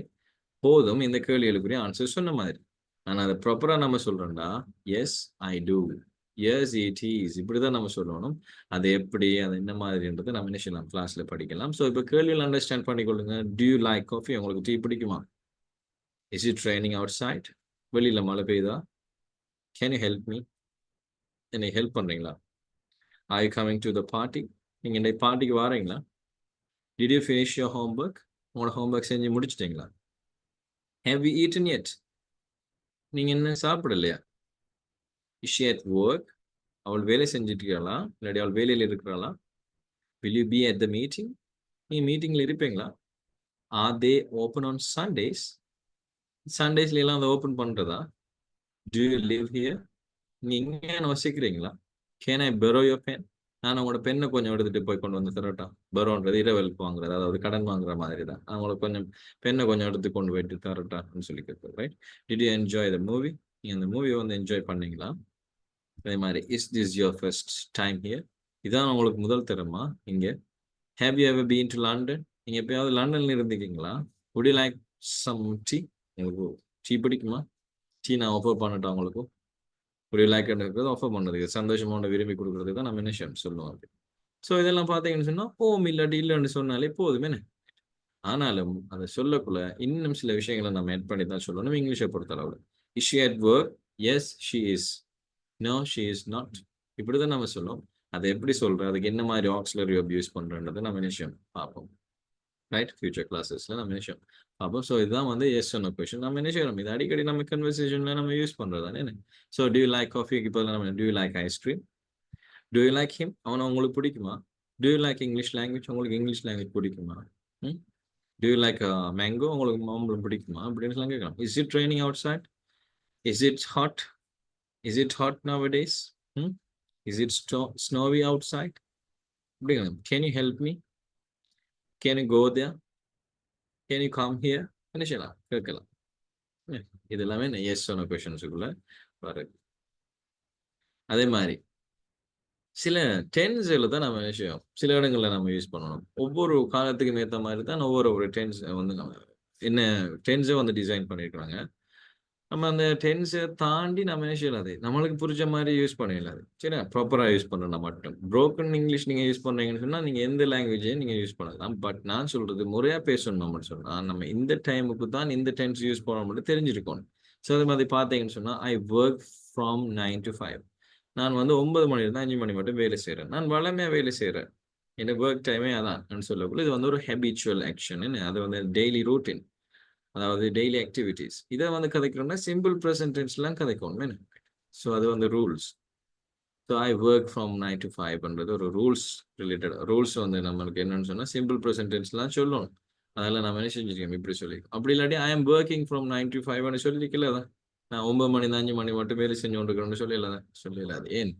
போதும் இந்த கேள்விகளுக்குரிய ஆன்சர் சொன்ன மாதிரி. ஆனால் அதை ப்ராப்பரா நம்ம சொல்றோம்டா yes I do, yes it is, இப்படிதான் நம்ம சொல்லணும். அது எப்படி, அது என்ன மாதிரின்றதை நம்ம என்ன செய்யலாம், கிளாஸ்ல படிக்கலாம். ஸோ இப்போ கேள்வியில் அண்டர்ஸ்டாண்ட் பண்ணிக்கொள்ளுங்க. டியூ யூ லைக் காஃபி, உங்களுக்கு டீ பிடிக்குமா? இஸ் இட் ட்ரைனிங் அவுட் சைட், வெளியில் மழை பெய்யுதா? கேன் யூ ஹெல்ப் மீ, என்னை ஹெல்ப் பண்ணுறீங்களா? Are you coming to the party, நீங்கள் இந்த பார்ட்டிக்கு வாரீங்களா? Did you finish your homework? உங்களோட homework செஞ்சு முடிச்சிட்டீங்களா? Have you eaten yet? நீங்க என்ன சாப்பிடலையா? Is she at work? அவள் வேலை செஞ்சுட்டு இருக்காளா? இல்லாட்டி அவள் வேலையில் இருக்கிறாளா? Will you be at the meeting? நீங்க மீட்டிங்ல இருப்பீங்களா? Are they open on Sundays? சண்டேஸ்ல எல்லாம் அதை ஓபன் பண்றதா? Do you live here? நீங்க இங்க வசிக்கிறீங்களா? Can I borrow your pen? நான் உங்களோட பெண்ணை கொஞ்சம் எடுத்துட்டு போய் கொண்டு வந்து தரட்டா? பரோன்றது இரவலுக்கு வாங்குறது, அதாவது கடன் வாங்குற மாதிரி தான். அவங்களுக்கு கொஞ்சம் பெண்ணை கொஞ்சம் எடுத்து கொண்டு போயிட்டு தரட்டான்னு சொல்லி கேட்போம். Right? Did you enjoy the movie? நீங்க அந்த மூவியை வந்து என்ஜாய் பண்ணீங்களா? அதே மாதிரி is this your first time here? இதான் உங்களுக்கு முதல் தரமா இங்க? Have you ever been to London? நீங்க எப்பயாவது லண்டன்ல இருந்திருக்கீங்களா? Would you like some tea? உங்களுக்கு டீ பிடிக்குமா? டீ நான் ஆஃபர் பண்ணட்டா உங்களுக்கு? Would you like இருக்கிறது ஆஃபர் பண்ணுறதுக்கு, சந்தோஷமான விரும்பி கொடுக்குறதுக்கு தான் நம்ம என்ன சொல்லுவோம் அப்படி. ஸோ இதெல்லாம் பார்த்தீங்கன்னு சொன்னா போம் இல்லாட்டி இல்லைன்னு சொன்னாலே போதுமே. ஆனாலும் அதை சொல்லக்குள்ள இன்னும் சில விஷயங்களை நம்ம ஆட் பண்ணி தான் சொல்லணும் இங்கிலீஷை பொறுத்தளவுல. Is she at work? Yes, she is. No, she is not. இப்படிதான் நம்ம சொல்லுவோம். அதை எப்படி சொல்றோம், அதுக்கு என்ன மாதிரி ஆக்ஸிலரி வெர்ப் யூஸ் பண்றோன்றதை நம்ம நிச்சயம் பார்ப்போம். ரைட்? ஃபியூச்சர் கிளாஸஸ்ல நம்ம நிச்சயம் பார்ப்போம். ஸோ இதுதான் வந்து எஸ் சொன்ன கொஸ்டின். நம்ம என்ன செய்யறோம், இது அடிக்கடி நம்ம கன்வர்சேஷன்ல நம்ம யூஸ் பண்றது தானே. So do you like coffee? இப்போ நம்ம do you like ice cream? Do you like him? அவனை உங்களுக்கு பிடிக்குமா? Do you like English language? உங்களுக்கு இங்கிலீஷ் லாங்குவேஜ் பிடிக்குமா? Do you like mango? உங்களுக்கு மாம்பழம் பிடிக்குமா அப்படின்னு எல்லாம் கேட்கலாம். Is it raining outside? Is it hot? Is it hot nowadays? Is it snowy outside? Can you help me? Can you go there? Can you come here? என்ன செய்யலாம், கேட்கலாம். இது எல்லாமே எஸ் சொன்ன கொஸ்டின்ஸுக்குள்ள வருது. அதே மாதிரி சில டென்ஸ்ல தான் நம்ம விஷயம் சில இடங்கள்ல நம்ம யூஸ் பண்ணணும். ஒவ்வொரு காலத்துக்கும் ஏற்ற மாதிரி தான் ஒவ்வொரு டென்ஸ் வந்து நம்ம என்ன டென்ஸை வந்து டிசைன் பண்ணியிருக்கிறாங்க. நம்ம அந்த டென்ஸை தாண்டி நம்ம என்ன செய்யலாது, நம்மளுக்கு புரிஞ்ச மாதிரி யூஸ் பண்ணிடலாது. சரி, ப்ராப்பராக யூஸ் பண்ணணும்னா மட்டும். ப்ரோக்கன் இங்கிலீஷ் நீங்கள் யூஸ் பண்ணுறீங்கன்னு சொன்னால் நீங்கள் எந்த லாங்குவேஜையும் நீங்கள் யூஸ் பண்ணலாம். பட் நான் சொல்கிறது முறையாக பேசணும் நம்ம சொன்னால் நம்ம இந்த டைமுக்கு தான் இந்த டென்ஸ் யூஸ் பண்ண மட்டும் தெரிஞ்சிருக்கணும். ஸோ அது மாதிரி பார்த்தீங்கன்னு சொன்னால் ஐ ஒர்க் ஃப்ரம் 9 to 5. நான் வந்து 9 மணிலேருந்து 5 மணி மட்டும் வேலை செய்கிறேன். நான் வளமையாக வேலை செய்கிறேன். என்னோட ஒர்க் டைமே அதான் சொல்லக்குள்ள இது வந்து ஒரு ஹேபிச்சுவல் ஆக்ஷன். அது வந்து டெய்லி ரூட்டின், அதாவது டெய்லி ஆக்டிவிட்டிஸ். இதை வந்து கதைக்கிறோம்னா சிம்பிள் ப்ரெசன்ட் டென்ஸ்லாம் கதைக்கணும். ஸோ அது வந்து rules. So I work from 9 to 5 ஒரு ரூல்ஸ் ரிலேட்டட். ரூல்ஸ் வந்து நம்மளுக்கு என்னன்னு சொன்னால் சிம்பிள் ப்ரெசன்ட் டென்ஸ்லாம் சொல்லணும். அதெல்லாம் நம்ம என்ன செஞ்சிருக்கோம், இப்படி சொல்லியிருக்கோம். அப்படி இல்லாட்டி I am working from 9 to 5 சொல்லியிருக்கல. தான் நான் 9 மணி 5 மணி மட்டும் வேலை செஞ்சு கொண்டிருக்கிறோன்னு சொல்லலாது. ஏன்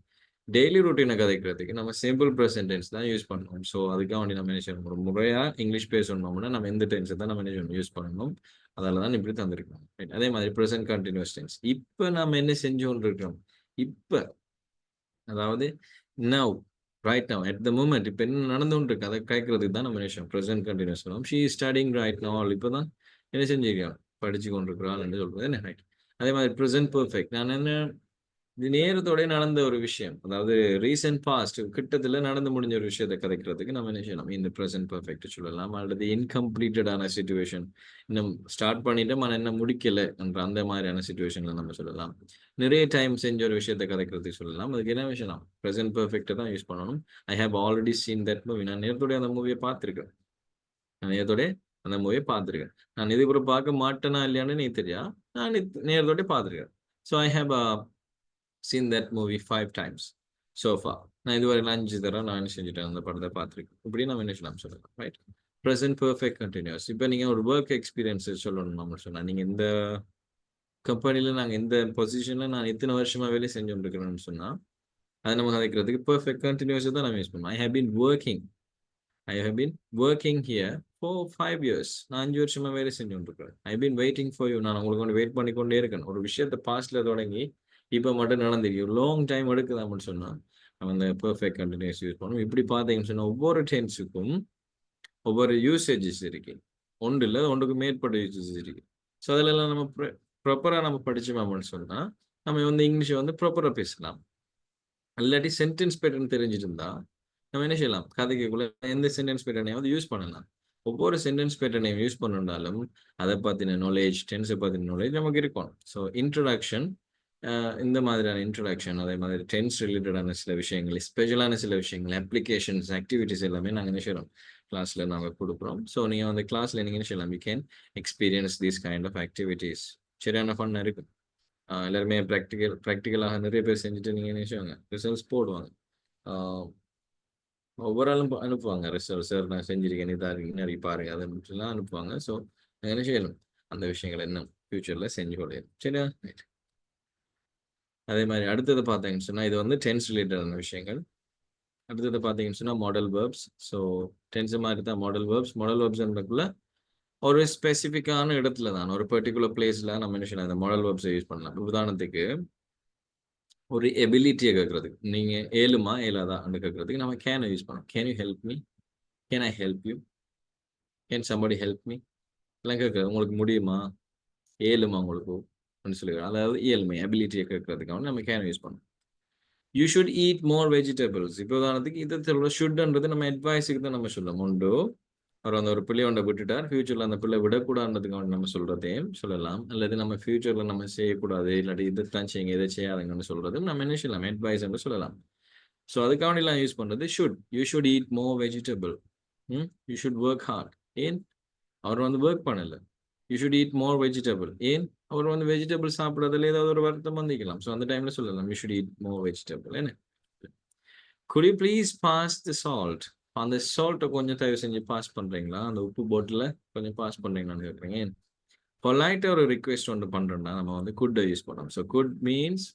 டெய்லி ரூட்டீனை கதைக்கிறதுக்கு நம்ம சிம்பிள் ப்ரெசன்ட் டென்ஸ் தான் யூஸ் பண்ணணும். ஸோ அதுக்காக வேண்டி நம்ம என்ன செய்யணும், ஒரு முறையாக இங்கிலீஷ் பேசணும்னா நம்ம எந்த டென்ஸை தான் நம்ம என்ன செய்யணும், யூஸ் பண்ணணும். அதால தான் இப்படி தந்திருக்கோம். அதே மாதிரி ப்ரெசன்ட் கண்டினியூஸ் டென்ஸ். இப்போ நம்ம என்ன செஞ்சு கொண்டிருக்கிறோம், இப்போ அதாவது now, right now, at the moment, இப்போ என்ன நடந்து கொண்டு இருக்கு அதை கேட்கறதுக்கு தான் நம்ம நினைச்சோம் ப்ரெசன்ட் கண்டினியூஸ் பண்ணோம். She is studying right now, இப்போ தான் என்ன செஞ்சிருக்கோம், படிச்சு கொண்டிருக்கிறாள் என்று சொல்றது என்ன. ரைட். அதே மாதிரி ப்ரெசன்ட் பெர்ஃபெக்ட். நான் என்ன இது நேரத்தோட நடந்த ஒரு விஷயம், அதாவது ரீசன்ட் பாஸ்ட் கிட்டத்துல நடந்து முடிஞ்ச ஒரு விஷயத்தை கதைக்கிறதுக்கு நம்ம என்ன செய்யலாம், இந்த ப்ரெசன்ட் பெர்ஃபெக்ட் சொல்லலாம். அல்லது இன்கம்ப்ளீட்டடான சிச்சுவேஷன், இன்னும் ஸ்டார்ட் பண்ணிட்டு நான் என்ன முடிக்கல என்ற அந்த மாதிரியான சிச்சுவேஷன்ல நம்ம சொல்லலாம். நிறைய டைம் செஞ்ச ஒரு விஷயத்தை கதைக்கிறதுக்கு சொல்லலாம். அதுக்கு என்ன விஷயம், ப்ரெசன்ட் பெர்ஃபெக்ட்டை தான் யூஸ் பண்ணணும். I have already scene that movie. நான் நேரத்தோட அந்த மூவியை பார்த்துருக்கேன். நான் இதுக்கப்புறம் பார்க்க மாட்டேனா இல்லையான்னு நீ தெரியா, நான் நேரத்தோட பார்த்துருக்கேன். So I have seen that movie 5 times so far. நான் இதுவரை 5 தடவை நான் செஞ்சுட்டேன், அந்த படத்தை பார்த்துருக்கேன். இப்படி நம்ம என்ன சொல்லலாம், ரைட். Present perfect continuous. இப்போ நீங்கள் ஒரு ஒர்க் எக்ஸ்பீரியன்ஸ் சொல்லணும் நம்ம சொன்னால், நீங்கள் இந்த கம்பெனியில் நாங்கள் இந்த பொசிஷனில் நான் இத்தனை வருஷமா வேலை செஞ்சு இருக்கிறேன்னு சொன்னால் அதை நம்ம கதைக்கிறதுக்கு பெர்ஃபெக்ட் கண்டினியூஸை தான் நம்ம யூஸ் பண்ணணும். I have been working here for 5 years. நான் 5 வருஷமா வேலை செஞ்சு கொண்டிருக்கிறேன். I been waiting for you. நான் உங்களுக்கு வந்து வெயிட் பண்ணிக்கொண்டே இருக்கேன். ஒரு விஷயத்தை பாஸ்ட்ல தொடங்கி இப்போ மட்டும் நடந்திருக்கு, லாங் டைம் எடுக்குது அப்படின்னு சொன்னால் நம்ம இந்த பெர்ஃபெக்ட் கண்டினியூஸ் யூஸ் பண்ணுவோம். இப்படி பார்த்தீங்கன்னு சொன்னால் ஒவ்வொரு டென்ஸுக்கும் ஒவ்வொரு யூசேஜஸ் இருக்கு. ஒன்றுக்கு மேற்பட்ட யூசேஜஸ் இருக்கு. ஸோ அதிலெல்லாம் நம்ம ப்ராப்பராக நம்ம படிச்சோம் அப்படின்னு சொன்னால் நம்ம வந்து இங்கிலீஷை வந்து ப்ராப்பராக பேசலாம். இல்லாட்டி சென்டென்ஸ் பேட்டர்ன் தெரிஞ்சுட்டு இருந்தா நம்ம என்ன செய்யலாம், கதைக்குள்ள எந்த சென்டென்ஸ் பேட்டர்னையும் வந்து யூஸ் பண்ணலாம். ஒவ்வொரு சென்டென்ஸ் பேட்டர்னையும் யூஸ் பண்ணிருந்தாலும் அதை பற்றின நாலேஜ், டென்ஸை பற்றின நாலேஜ் நமக்கு இருக்கணும். ஸோ இன்ட்ரடக்ஷன், இந்த மாதிரியான இன்ட்ரடக்ஷன், அதே மாதிரி டென்ஸ் ரிலேட்டடான சில விஷயங்கள், ஸ்பெஷலான சில விஷயங்கள், அப்ளிகேஷன்ஸ், ஆக்டிவிட்டிஸ் எல்லாமே நாங்கள் என்ன செய்யறோம், கிளாஸ்ல நாங்கள் கொடுக்குறோம். ஸோ நீங்கள் அந்த கிளாஸ்ல நீங்க என்ன செய்யலாம், you can experience these kind of activities. சரியான ஃபன் இருக்கும். எல்லாருமே ப்ராக்டிக்கலாக நிறைய பேர் செஞ்சுட்டு நீங்கள் என்ன செய்வாங்க, ரிசல்ட்ஸ் போடுவாங்க. ஒவ்வொரு ஆளும் அனுப்புவாங்க ரிசல்ட், சார் நான் செஞ்சிருக்கேன் இதாக இருக்கு நிறைய பாருங்க அதை மட்டும்லாம் அனுப்புவாங்க. ஸோ என்ன செய்யணும், அந்த விஷயங்களை இன்னும் ஃபியூச்சரில் செஞ்சு கொள்ளையும். சரியா, ரைட். அதே மாதிரி அடுத்தது பார்த்தீங்கன்னு சொன்னால் இது வந்து டென்ஸ் ரிலேட்டடான விஷயங்கள். அடுத்தது பார்த்தீங்கன்னு சொன்னால் மாடல் வேர்ப்ஸ். ஸோ டென்ஸ் மாதிரி தான் மாடல் வேர்ப்ஸ். மாடல் வேர்ப்ஸ்ன்றக்குள்ள ஒரு ஸ்பெசிஃபிக்கான இடத்துல தான், ஒரு பர்டிகுலர் பிளேஸில் நம்ம என்ன செய்யலாம், இந்த மாடல் வேர்ப்ஸை யூஸ் பண்ணலாம். உதாரணத்துக்கு ஒரு எபிலிட்டியை கேட்கறதுக்கு, நீங்கள் ஏழுமா ஏழாதா கேட்கறதுக்கு நம்ம கேனை யூஸ் பண்ணலாம். Can you help me, can I help you, can somebody help me எல்லாம் கேட்குறது. உங்களுக்கு முடியுமா, ஏழுமா உங்களுக்கு அப்படின்னு சொல்லி, அதாவது இயல்மை எபிலிட்டியை கேட்கறதுக்காக நம்ம கேன் யூஸ் பண்ணோம். You should eat more vegetables. இப்போ உதாரணத்துக்கு இதை சொல்ல ஷுட்ன்றது நம்ம அட்வைஸுக்கு தான் நம்ம சொல்லலாம். உண்டு அவர் அந்த ஒரு பிள்ளை ஒன்றை விட்டுட்டார், ஃபியூச்சரில் அந்த பிள்ளை விடக்கூடாதுன்றதுக்காக நம்ம சொல்கிறதையும் சொல்லலாம். அல்லது நம்ம ஃபியூச்சரில் நம்ம செய்யக்கூடாது, இல்லாட்டி இதைத்தான் செய்யுங்க இதை செய்யாதுங்கன்னு சொல்கிறதும் நம்ம என்ன சொல்லலாம், அட்வைஸ் என்று சொல்லலாம். ஸோ அதுக்காகலாம் யூஸ் பண்ணுறது should. You should eat more vegetable. You should work hard. ஏன் அவர் வந்து ஒர்க் பண்ணலை. You should eat more vegetable. ஏன் அவர் வந்து வெஜிடபிள் சாப்பிட்றதுல ஏதாவது ஒரு வருத்தம் வந்துக்கலாம். ஸோ அந்த டைமில் சொல்லலாம் you should eat more vegetable. என்ன, could you please pass the salt? அந்த சால்ட்டை கொஞ்சம் தயவு செஞ்சு பாஸ் பண்ணுறீங்களா, அந்த உப்பு பாட்டில் கொஞ்சம் பாஸ் பண்ணுறீங்களான்னு கேட்குறீங்க. ஏன் பொலைட்டாக ஒரு ரிக்வெஸ்ட் ஒன்று பண்ணுறோம்னா நம்ம வந்து குட்டை யூஸ் பண்ணோம். So good means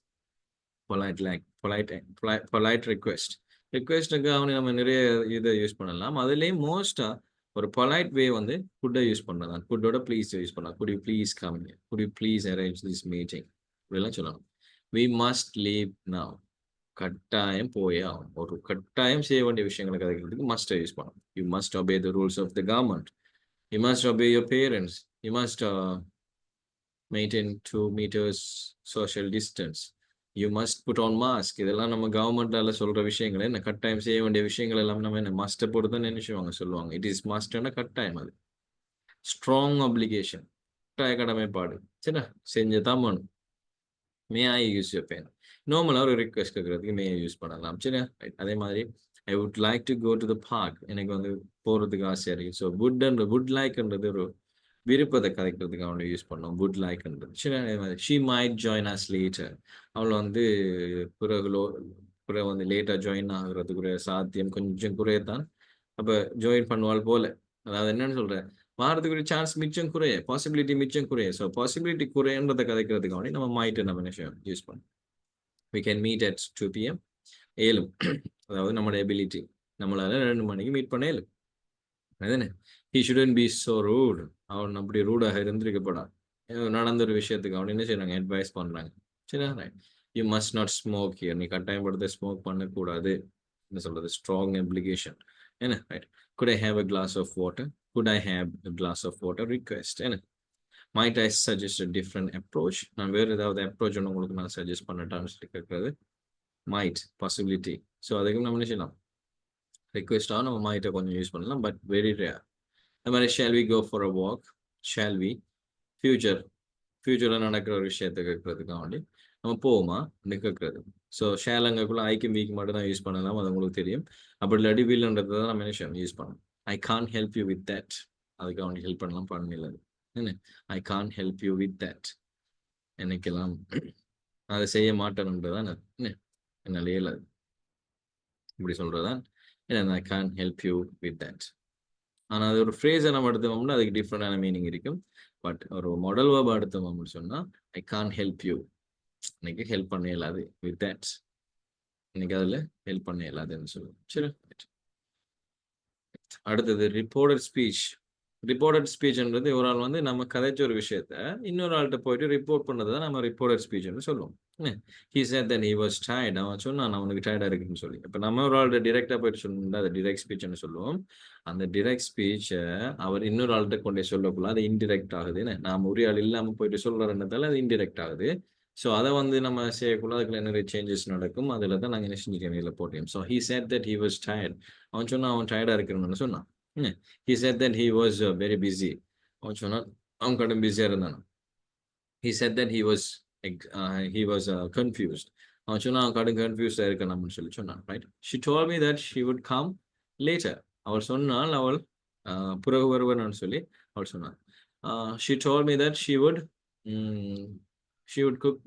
polite, like polite request. ரிக்வெஸ்ட்டுக்கு நம்ம நிறைய இதை யூஸ் பண்ணலாம். அதுலேயும் மோஸ்ட்டாக ஒரு பொலைட் வே வந்து குட்டை யூஸ் பண்ணலாம். குட்டோட ப்ளீஸ் யூஸ் பண்ணலாம். Good you please come here, good you please arrange this meeting இப்படிலாம் சொல்லணும். வி மஸ்ட் லீவ் நவ், கட்டாயம் போயே ஆகும். ஒரு கட்டாயம் செய்ய வேண்டிய விஷயங்களை கதைக்கிறதுக்கு மஸ்ட் யூஸ் பண்ணணும். You must obey the rules of the government. You must obey your parents. You must maintain 2 meters social distance. You must put on mask. இதெல்லாம் நம்ம கவர்மெண்டால சொல்ற விஷயங்கள், என்ன கட்டாயம் செய்ய வேண்டிய விஷயங்கள் எல்லாம் நம்ம என்ன மஸ்ட்டை போட்டு தான் நினைச்சுவாங்க சொல்லுவாங்க. இட் இஸ் மஸ்ட்னா கட்டாயம். அது ஸ்ட்ராங் obligation, கட்டாய கடமைப்பாடு. சரிண்ணா, செஞ்சதான் வேணும். மே ஐ யூஸ் யூர் பென், நார்மலாக ஒரு ரிக்வெஸ்ட் கேட்குறதுக்கு மே ஐ யூஸ் பண்ணலாம். சரியா, ரைட். அதே மாதிரி I would like to go to the park, எனக்கு வந்து போகிறதுக்கு ஆசையாக இருக்குது. ஸோ வுட் லைக்ன்றது ஒரு விருப்பத்தை கதைக்கிறதுக்கு அவனை யூஸ் பண்ணோம், வுட் லைக்ன்றது. சரி, அதே மாதிரி she might join us later, அவளை வந்து பிறகு வந்து லேட்டாக ஜாயின் ஆகுறதுக்குரிய சாத்தியம் கொஞ்சம் குறையத்தான். அப்போ ஜாயின் பண்ணுவாள் போல, அதாவது என்னன்னு சொல்கிறேன், மாறதுக்குரிய சான்ஸ் மிச்சம் குறைய, பாசிபிலிட்டி மிச்சம் குறைய. ஸோ பாசிபிலிட்டி குறையன்றதை கதைக்கிறதுக்காக நம்ம மைட்டை நம்ம என்ன யூஸ் பண்ணோம். we can meet at 2 PM ஏலும், அதாவது நம்மளோட எபிலிட்டி, நம்மளால 2 மணிக்கு மீட் பண்ண ஏலும். அதுதானே, he shouldn't be so rude, அவன் அப்படி ரூடாக இருந்திருக்கப்படாது. நடந்த ஒரு விஷயத்துக்கு அவன் என்ன செய்யறாங்க, அட்வைஸ் பண்றாங்க. சரியா, right. You must not smoke here, நீ கட்டாயப்படுத்த ஸ்மோக் பண்ணக்கூடாது என்ன சொல்றது, ஸ்ட்ராங் அப்ளிகேஷன். என்ன, right. could I have a glass of water, could I have a glass of water request. என்ன, might I suggest a different approach, நான் வேறு ஏதாவது அப்ரோச் ஒன்று உங்களுக்கு நான் சஜஸ்ட் பண்ணட்டான்னு சொல்லி கேட்கறது might, possibility. ஸோ அதுக்கு நம்ம என்ன செய்யலாம், ரிக்வெஸ்டாக நம்ம மைட்டை கொஞ்சம் யூஸ் பண்ணலாம், பட் வெரி ரேர். அது மாதிரி shall we go for a walk, shall we ஃபியூச்சரில் நடக்கிற ஒரு விஷயத்தை கேட்கறதுக்காக வேண்டி நம்ம போவோமா கேட்கறது. ஸோ ஷேலங்கக்குள்ள ஐக்கும் வீக்கு மட்டும் தான் யூஸ் பண்ணலாம், அது உங்களுக்கு தெரியும். அப்படி இல்லாட்டி வில்ன்றதை தான் நம்ம என்ன யூஸ் பண்ணணும். I can help you with that, அதுக்கு அவனுக்கு ஹெல்ப் பண்ணலாம் பண்ணல. என்ன, I can help you with that, என்னைக்கெல்லாம் அதை செய்ய மாட்டேன்ன்றதான் என்ன, என்னால் இயலாது இப்படி சொல்றதான் என்ன, I can help you with that. ஆனால் அது ஒரு ஃப்ரேஸை நம்ம எடுத்தோம்னா அதுக்கு டிஃப்ரெண்டான மீனிங் இருக்கும். பட் ஒரு மாடல் வேர்ப் எடுத்தோம் அப்படின்னு சொன்னா ஐ கான் ஹெல்ப் யூ, இன்னைக்கு ஹெல்ப் பண்ண இயலாது, வித் தட் இன்னைக்கு அதில் ஹெல்ப் பண்ண இயலாதுன்னு சொல்லுவோம். சரி, அடுத்தது ரிப்போர்ட்டட் ஸ்பீச். ரிப்போர்ட்டட் ஸ்பீச்ன்றது ஒரு ஆள் வந்து நம்ம கதைச்ச ஒரு விஷயத்த இன்னொரு ஆள்கிட்ட போயிட்டு ரிப்போர்ட் பண்ணதை தான் நம்ம ரிப்போர்ட்டட் ஸ்பீச்னு சொல்லுவோம். he said that he was tired, அவன் சொன்னான் அவனுக்கு டயர்டாக இருக்குன்னு சொல்லி. இப்போ நம்ம ஒரு ஆள்கிட்ட டிரெக்டாக போயிட்டு சொல்லணும்னா அது டிரெக்ட் ஸ்பீச்னு சொல்லுவோம். அந்த டிரெக்ட் ஸ்பீச்சை அவர் இன்னொரு ஆள்கிட்ட கொண்டே சொல்லக்குள்ள அது இன்டிரெக்ட் ஆகுது. நாம் ஒரு ஆள் இல்லாமல் போயிட்டு சொல்கிறதுனால அது இன்டிரெக்ட் ஆகுது. ஸோ அதை வந்து நம்ம செய்யக்குள்ள அதுக்குள்ள நிறைய சேஞ்சஸ் நடக்கும். அதில் தான் நாங்கள் என்ன செஞ்சுக்கணும், இதில் போட்டோம். So he said that he was tired, அவன் சொன்னான் அவன் டயர்டாக இருக்கிறன்னு சொன்னான். he said that he was very busy, அவன் சொன்னான் அவன் கடும் பிஸியாக இருந்தான். he said that he was confused, அவன் சொன்னான் அவன் கடும் கன்ஃபியூஸ்டாக இருக்கணும்னு சொல்லி சொன்னான். Right. she told me that she would come later, அவள் சொன்னால் அவள் பிறகு வருவன்னு சொல்லி அவள் சொன்னாள். She told me that she would cook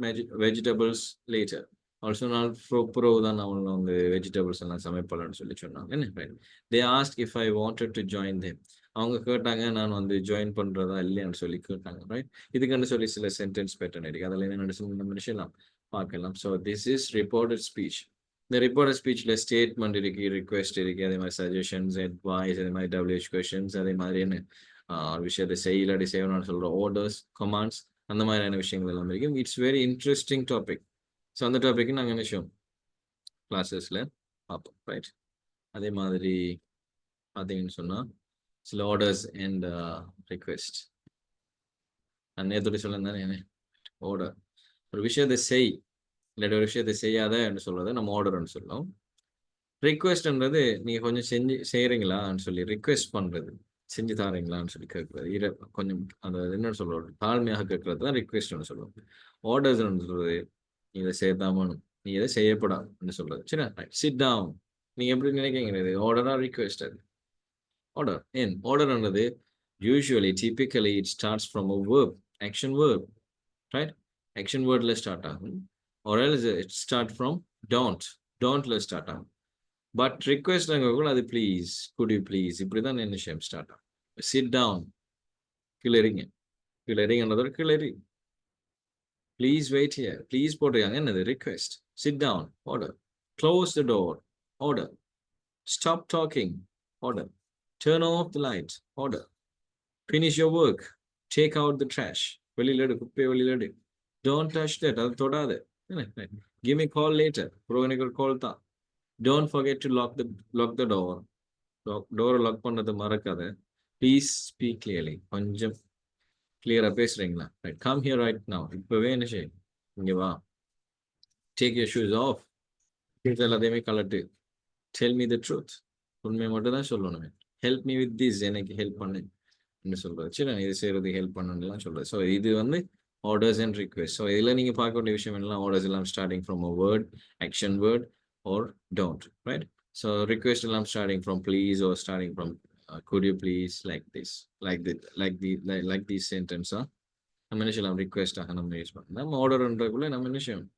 vegetables later. அவள் சொன்னால் பிறகு தான் அவள் வந்து வெஜிடபிள்ஸ் எல்லாம் சமைப்பாள்னு சொல்லி சொன்னாங்க. என்ன they asked if I wanted to join them. அவங்க கேட்டாங்க நான் வந்து ஜாயின் பண்றதா இல்லையான்னு சொல்லி கேட்டாங்க. ரைட், இதுக்குன்னு சொல்லி சில சென்டென்ஸ் பேட்டர்ன் இருக்கு, அதில் என்ன நம்ம நினைச்சலாம் பார்க்கலாம். So this is reported speech. இந்த ரிப்போர்ட்டட் ஸ்பீச்சில் ஸ்டேட்மெண்ட் இருக்கு, ரிக்வெஸ்ட் இருக்கு, அதே மாதிரி சஜஷன்ஸ், அட்வைஸ், அதே மாதிரி WH கொஸ்டின்ஸ், அதே மாதிரி என்ன விஷயத்தை செய்யலாடி செய்யணும்னு சொல்ற ஆர்டர்ஸ், கமாண்ட்ஸ், அந்த மாதிரியான விஷயங்கள் எல்லாம் இருக்கும். It's very interesting topic. So அந்த டாபிக் நாங்கள் என்ன விஷயம் கிளாஸஸ்ல பார்ப்போம். ரைட், அதே மாதிரி பார்த்தீங்கன்னு சொன்னா சில ஆர்டர்ஸ் அண்ட் ரிக்வெஸ்ட். நான் நேற்று சொல்ல தானே ஆர்டர், ஒரு விஷயத்தை செய் இல்லாட்டி ஒரு விஷயத்தை செய்யாத என்று சொல்றதை நம்ம ஆர்டர்ன்னு சொல்லலாம். ரிக்வெஸ்ட்ன்றது நீங்க கொஞ்சம் செஞ்சு செய்யறீங்களான்னு சொல்லி ரிக்வெஸ்ட் பண்றது, செஞ்சு தாரீங்களான்னு சொல்லி கேட்கறது, கொஞ்சம் அந்த என்ன சொல்றது தாழ்மையாக கேட்கறது தான் ரிக்வெஸ்ட்னு சொல்லுவோம். ஆர்டர்ஸ் சொல்றது நீ இதை செய்யத்தாமணும், நீ இதை செய்யப்படான்னு சொல்றது. சரி, சிட் டவுன். நீங்க எப்படி நினைக்கிறீங்க, ஆர்டரா ரிக்வெஸ்ட்? அது ஆர்டர். ஏன் ஆர்டர்ன்றது usually typically it starts from a verb, action verb, right? action wordல ஸ்டார்ட் ஆகும், or else it start from don't start ஆகும். பட் ரிக்வெஸ்ட் கூட அது ப்ளீஸ், குட் யூ ப்ளீஸ், இப்படிதான் என்ன விஷயம் ஸ்டார்ட் ஆகும். சிட் டவுன், கிளறிங்க, கிளறிங்கன்றதோட கிளறி, ப்ளீஸ் வெயிட் ஹியர், ப்ளீஸ் போட்டிருக்காங்க, என்னது request. Sit down, order. Close the door, order. Stop talking, order. Turn off the light, order. Finish your work, take out the trash, வெளியில எடு, குப்பையை வெளியில எடு. டோன்ட் டச் தட், அது தொடாது. கிவ் மீ கால் லேட்டர், அப்புறம் எனக்கு ஒரு கால் தான். Don't forget to lock the door. Door lock பண்ணது மறக்காத. Please speak clearly. கொஞ்சம் கிளியரா பேசுறீங்களா? Right. Come here right now. இப்பவே என்ன செய்ய, இங்க வா. Take your shoes off. எல்லாத்தையுமே கலட்டு. Tell me the truth. உண்மையை மட்டும் தான் சொல்லணும். Help me with this. எனக்கு ஹெல்ப் பண்ணு சொல்றது. சரி, இது செய்யறதுக்கு ஹெல்ப் பண்ணலாம் சொல்றது. ஸோ இது வந்து ஆர்டர்ஸ் அண்ட் ரிக்வெஸ்ட். ஸோ இதில் நீங்க பார்க்க வேண்டிய விஷயம் எல்லாம் ஆர்டர்ஸ் எல்லாம் starting from a word, action word, or don't, right? So request alarm starting from please, or starting from could you please, like this, like these sentence. நம்ம என்ன செய்யலாம், request ஆக நம்ம யூஸ் பண்ணலாம். நம்ம ஆர்டர்ன்றக்குள்ள நம்ம என்ன செய்யணும்,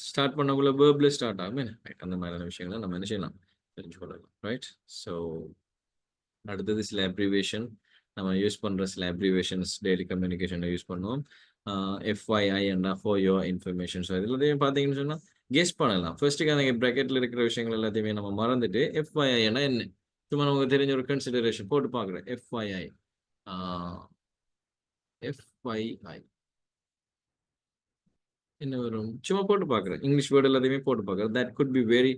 ஸ்டார்ட் பண்ணக்குள்ள வேர்ப்ல ஸ்டார்ட் ஆகும். அந்த மாதிரியான விஷயங்களை நம்ம என்ன செய்யலாம், தெரிஞ்சுக்கொள்ளலாம். ரைட், ஸோ அடுத்தது சில அப்ரிவேஷன் நம்ம யூஸ் பண்ற சில அப்ரிவேஷன்ஸ் டெய்லி கம்யூனிகேஷன்ல யூஸ் பண்ணுவோம். FYI and for your information. So இதுல பார்த்தீங்கன்னு சொன்னா கெஸ் பண்ணலாம். ஃபர்ஸ்ட்டுக்கு அந்த ப்ராக்கெட்ல இருக்கிற விஷயங்கள் எல்லாத்தையுமே நம்ம மறந்துட்டு FYI என்ன சும்மா நமக்கு தெரிஞ்ச ஒரு கன்சிடரேஷன் போட்டு பார்க்குறேன். FYI என்ன வரும், சும்மா போட்டு பார்க்குறேன். இங்கிலீஷ் வேர்டு எல்லாத்தையுமே போட்டு பார்க்குறேன். That could be very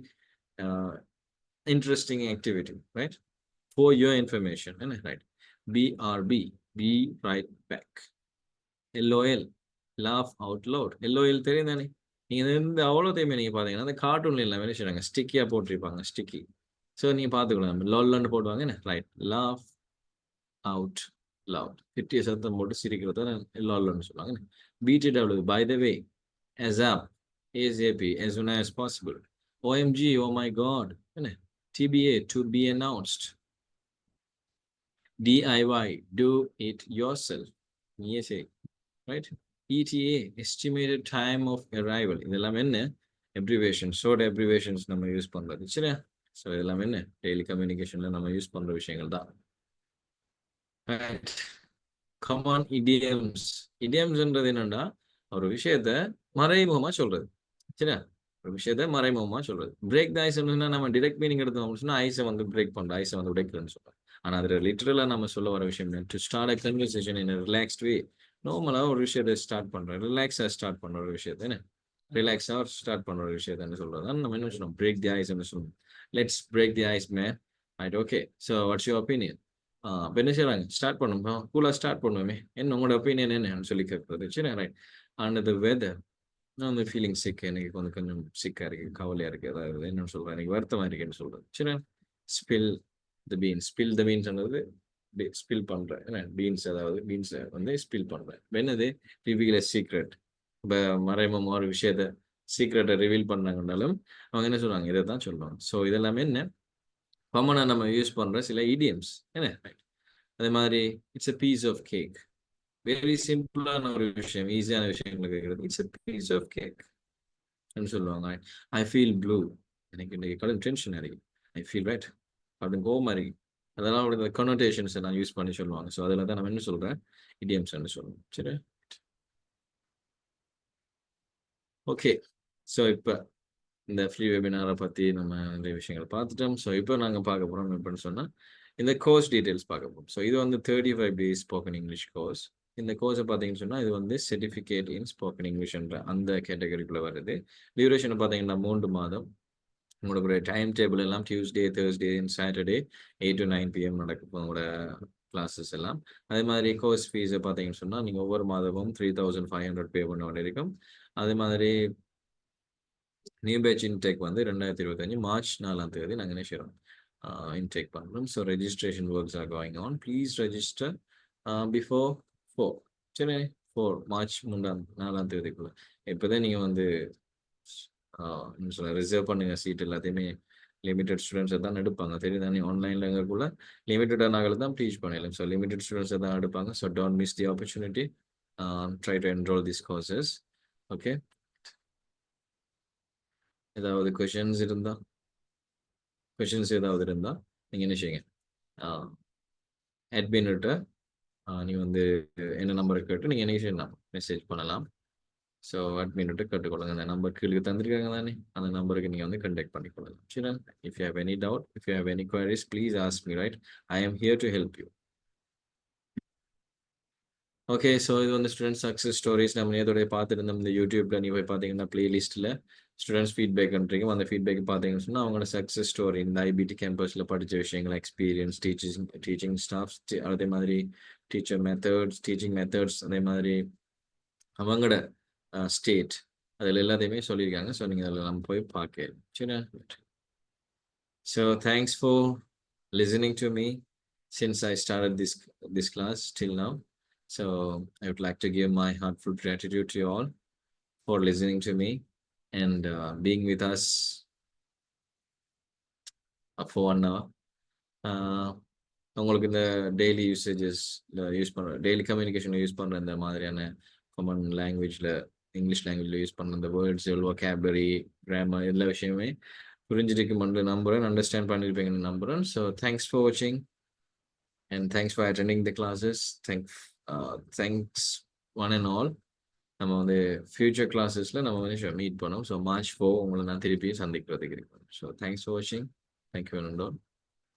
interesting activity, right? For your information, right? BRB, be right back. LOL, laugh out loud. LOL தெரியும் தானே, நீங்க இந்த அவ்வளோத்தையுமே நீங்க பாத்தீங்கன்னா அந்த கார்ட்டூன்ல எல்லாம் என்ன செய்றாங்க, ஸ்டிக்கியா போட்டிருப்பாங்க, ஸ்டிக்கி. ஸோ நீங்க பார்த்துக்கலாம், லோல்லன்னு போடுவாங்க, என்ன ரைட், laugh out loud, கிட்டிய சத்தம் போட்டு சிரிக்கிறத லோல்லன்னு சொல்லுவாங்க. BTW, by the way, ASAP, ASAP, as soon as possible. OMG, oh my god, என்ன TBA, to be announced. DIY, do it yourself. Yes, right? ETA, estimated time of arrival. இதெல்லாம் என்ன abbreviation, short abbreviations நம்ம யூஸ் பண்றது. சரியா? ஸோ இதெல்லாம் என்ன டெய்லி கம்யூனிகேஷன்ல நம்ம யூஸ் பண்ற விஷயங்கள் தான். Right. Common idioms. Idiomsன்றது என்னன்னா ஒரு விஷயத்த மறைமுகமா சொல்றது. சரியா? ஒரு விஷயத்த மறைமுகமா சொல்றது. பிரேக் த ஐஸ் நம்ம டிரெக்ட் மீனிங் எடுத்தோம் சொன்னா ஐஸை வந்து பிரேக் பண்ற, ஐஸை வந்து உடைக்கிறேன்னு சொல்றோம். ஆனா அதுல லிட்டரலா நம்ம சொல்ல வர விஷயம் to start a conversation in relaxed way. நார்மலா ஒரு விஷயத்தை ஸ்டார்ட் பண்றேன், ரிலாக்ஸா ஸ்டார்ட் பண்ற ஒரு விஷயத்த என்ன ரிலாக்ஸா ஸ்டார்ட் பண்ற ஒரு விஷயத்த என்ன சொல்றது, நம்ம என்ன சொல்லணும், பிரேக் தி ஐஸ் சொல்லணும். Let's break the ice man. Right, okay. So what's your opinion? இப்போ என்ன செய்யறாங்க, ஸ்டார்ட் பண்ணுவோம், கூலா ஸ்டார்ட் பண்ணுவோமே, என்ன உங்களோட ஒப்பீனியன் என்னன்னு சொல்லி கேட்கறது. சரி, ரைட். அண்ட் த வெதர், நான் வந்து ஃபீலிங் சிக், எனக்கு கொஞ்சம் சிக்கா இருக்கு, கவலையா இருக்கு, அதாவது என்னன்னு சொல்றேன், எனக்கு வருத்தமா இருக்குன்னு சொல்றது. சரி, spill the beans. Spill the பீன்ஸ்ன்றது ஸ்பில் பண்றேன், என்ன பீன்ஸ், அதாவது பீன்ஸை வந்து ஸ்பில் பண்றேன். என்னது, ரிவீல் சீக்ரெட். இப்போ மறைமுகமா ஒரு விஷயத்த சீக்ரெட்டை ரிவீல் பண்ணாங்கன்னாலும் அவங்க என்ன சொல்லுவாங்க, இதை தான் சொல்லுவாங்க. ஸோ இதெல்லாமே என்ன காமனாக நம்ம யூஸ் பண்ணுற சில idioms என்ன ரைட். அதே மாதிரி it's a piece of cake. Very சிம்பிளான ஒரு விஷயம், ஈஸியான விஷயங்களை கேட்குறது. It's a piece of cake சொல்லுவாங்க. ஐ ஃபீல் ப்ளூ, எனக்கு இன்னைக்கு கடும் டென்ஷன் இருக்கு. ஐ ஃபீல் ரைட், அப்படின்னு கோவமா இருக்கு. அதெல்லாம் அவருடைய கனோட்டேஷன்ஸை நான் யூஸ் பண்ணி சொல்லுவாங்க. ஸோ அதில் தான் நம்ம என்ன சொல்கிறேன், இடியம்ஸ்ன்னு சொல்லுவோம். சரி, ஓகே. ஸோ இப்போ இந்த ஃப்ரீ வெபினாரை பற்றி நம்ம நிறைய விஷயங்கள் பார்த்துட்டோம். ஸோ இப்போ நாங்கள் பார்க்க போகிறோம் எப்படின்னு சொன்னால், இந்த கோர்ஸ் டீட்டெயில்ஸ் பார்க்க போகிறோம். ஸோ இது வந்து 35 days ஸ்போக்கன் இங்கிலீஷ் கோர்ஸ். இந்த கோர்ஸை பார்த்தீங்கன்னு சொன்னால் இது வந்து சர்டிஃபிகேட் இன் ஸ்போக்கன் இங்கிலீஷ்ன்ற அந்த கேட்டகரிக்குள்ளே வருது. டியூரேஷனை பார்த்தீங்கன்னா 3 மாதம். உங்களோட டைம் டேபிள் எல்லாம் Tuesday, Thursday and Saturday 8 to 9 PM நடக்கும் உங்களோட கிளாஸஸ் எல்லாம். அதே மாதிரி கோர்ஸ் ஃபீஸை பார்த்தீங்கன்னு சொன்னால் நீங்கள் ஒவ்வொரு மாதமும் 3,500 பே பண்ண வேண்டியிருக்கும். அதே மாதிரி நியூ பேட்ச் இன்டேக் வந்து 2025 மார்ச் 4ஆம் தேதி நாங்கள் என்ன செய்கிறோம், இன்டேக் பண்ணுறோம். So registration works are going on. Please register before 4 சரி 4 மார்ச் 4ஆம் தேதிக்குள்ள. இப்போதான் நீங்கள் வந்து என்ன சொல்ல ரிசர்வ் பண்ணுங்க சீட். எல்லாத்தையுமே லிமிடெட் ஸ்டூடெண்ட்ஸை தான் எடுப்பாங்க. தெரியுதா, நீ ஆன்லைனில் எங்களுக்குள்ள லிமிட்டடான ஆட்களை தான் டீச் பண்ணலாம். ஸோ லிமிடெட் ஸ்டூடெண்ட்ஸை தான் எடுப்பாங்க. So don't miss the opportunity. Try to enrol this courses. Okay, ஏதாவது கொஷின்ஸ் இருந்தால் நீங்கள் என்ன செய்யுங்க, அட்மின்கிட்ட நீ வந்து என்ன நம்பரை கேட்டு நீங்கள் என்ன செய்யலாம், மெசேஜ் பண்ணலாம். ஸோ அட்மின்கிட்ட கேட்டுக்கொள்ளுங்க. அந்த நம்பர் கீழே தந்திருக்காங்க தானே, அந்த நம்பருக்கு நீங்கள் வந்து கண்டெக்ட் பண்ணிக்கொள்ளலாம். சரி, if you have any doubt, if you have any queries, please ask me. Right, ஐ ஆம் here to help you. Okay, so இது வந்து ஸ்டூடெண்ட் சக்ஸஸ் ஸ்டோரிஸ். நம்ம நேரத்தோட பார்த்துருந்தோம். இந்த யூடியூப்ல நீ போய் பார்த்தீங்கன்னா பிளேலிஸ்ட்டில் ஸ்டூடெண்ட்ஸ் ஃபீட்பேக்ன்றீங்க. அந்த ஃபீட்பேக் பார்த்தீங்கன்னு சொன்னால் அவங்களோட சக்ஸஸ் ஸ்டோரி, இந்த ஐபிடி கேம்பஸில் படித்த விஷயங்கள், எக்ஸ்பீரியன்ஸ், டீச்சிங் ஸ்டாஃப்ஸ், அதே மாதிரி டீச்சிங் மெத்தட்ஸ், அதே மாதிரி அவங்களோட ஸ்டேட், அதில் எல்லாத்தையுமே சொல்லியிருக்காங்க. ஸோ நீங்கள் அதில் நம்ம போய் பார்க்க. சரி, so thanks for listening to me since I started this class till now. So I would like to give my heartfelt gratitude to you all for listening to me and being with us for 1 hour. உங்களுக்கு இந்த டெய்லி யூசேஜஸ் யூஸ் பண்ணுற, டெய்லி கம்யூனிகேஷனில் யூஸ் பண்ணுற இந்த மாதிரியான காமன் லாங்குவேஜில், இங்கிலீஷ் லாங்குவேஜில் யூஸ் பண்ணுற இந்த வேர்ட்ஸ், vocabulary, கிராமர், எல்லா விஷயமே புரிஞ்சிருக்குமென்று நம்புகிறேன், அண்டர்ஸ்டாண்ட் பண்ணியிருப்பீங்கன்னு நம்புகிறேன். ஸோ தேங்க்ஸ் ஃபார் வாட்சிங் and thanks for attending the classes. Thanks one and all. நம்ம வந்து ஃபியூச்சர் கிளாஸஸில் நம்ம வந்து மீட் பண்ணோம். ஸோ March 4 உங்களை நான் திருப்பி சந்திக்கிறதுக்கு இருக்கேன். ஸோ தேங்க்ஸ் ஃபார் வாட்சிங். Thank you and all.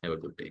Have a good day.